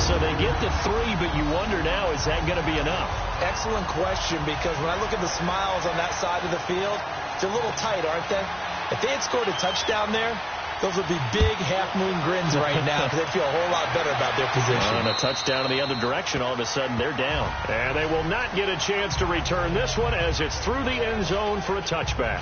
So they get to 3, but you wonder now, is that going to be enough? Excellent question, because when I look at the smiles on that side of the field, it's a little tight, aren't they? If they had scored a touchdown there, those would be big half-moon grins right now, because they feel a whole lot better about their position. And a touchdown in the other direction, all of a sudden they're down. And they will not get a chance to return this one, as it's through the end zone for a touchback.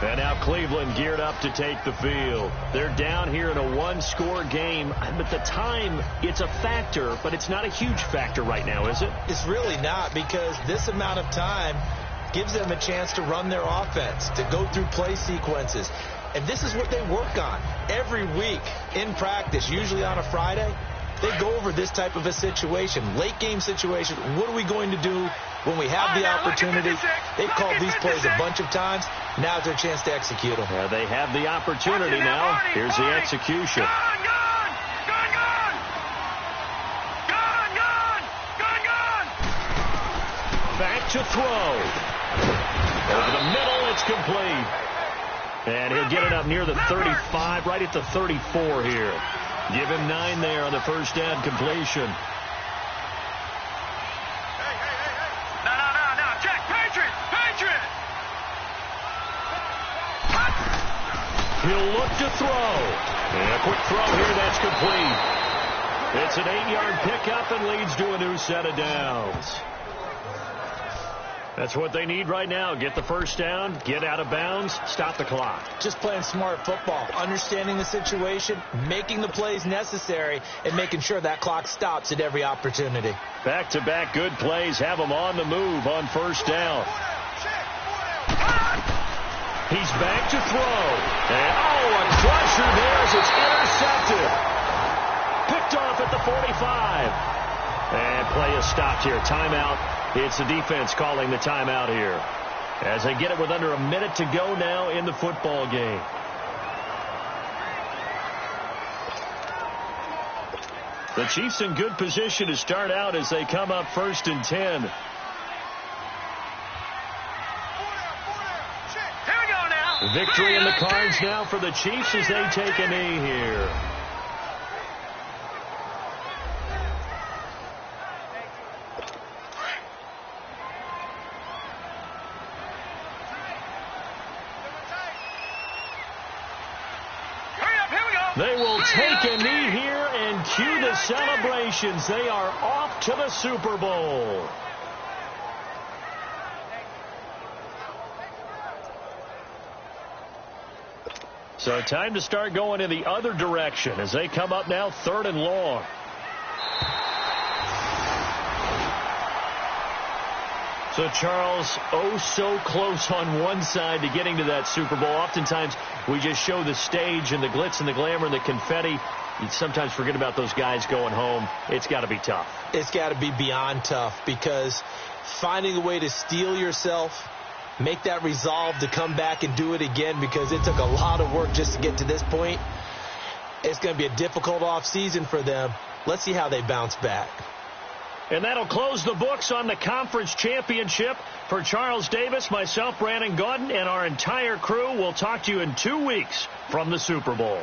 And now Cleveland geared up to take the field. They're down here in a 1-score game. But the time, it's a factor, but it's not a huge factor right now, is it? It's really not, because this amount of time gives them a chance to run their offense, to go through play sequences. And this is what they work on every week in practice, usually on a Friday. They go over this type of a situation, late game situation. What are we going to do when we have the opportunity? They've called these plays a bunch of times. Now it's their chance to execute them. Yeah, they have the opportunity now. Here's the execution. Back to throw. Over the middle, it's complete. And he'll get it up near the 35, right at the 34 here. Give him 9 there on the first down completion. No. Check. Patriot. He'll look to throw. And a quick throw here, that's complete. It's an 8-yard pickup and leads to a new set of downs. That's what they need right now. Get the first down, get out of bounds, stop the clock. Just playing smart football, understanding the situation, making the plays necessary, and making sure that clock stops at every opportunity. Back-to-back good plays have them on the move on first down. He's back to throw. And, a crusher there as it's intercepted. Picked off at the 45. And play is stopped here. Timeout. It's the defense calling the timeout here, as they get it with under a minute to go now in the football game. The Chiefs in good position to start out as they come up 1st and 10. Here we go now. Victory in the cards now for the Chiefs as they take a knee here. They will take a knee here and cue the celebrations. They are off to the Super Bowl. So time to start going in the other direction as they come up now 3rd and long. So, Charles, oh so close on one side to getting to that Super Bowl. Oftentimes, we just show the stage and the glitz and the glamour and the confetti. You sometimes forget about those guys going home. It's got to be tough. It's got to be beyond tough because finding a way to steel yourself, make that resolve to come back and do it again because it took a lot of work just to get to this point. It's going to be a difficult offseason for them. Let's see how they bounce back. And that'll close the books on the conference championship. For Charles Davis, myself, Brandon Gaudin, and our entire crew, we'll talk to you in 2 weeks from the Super Bowl.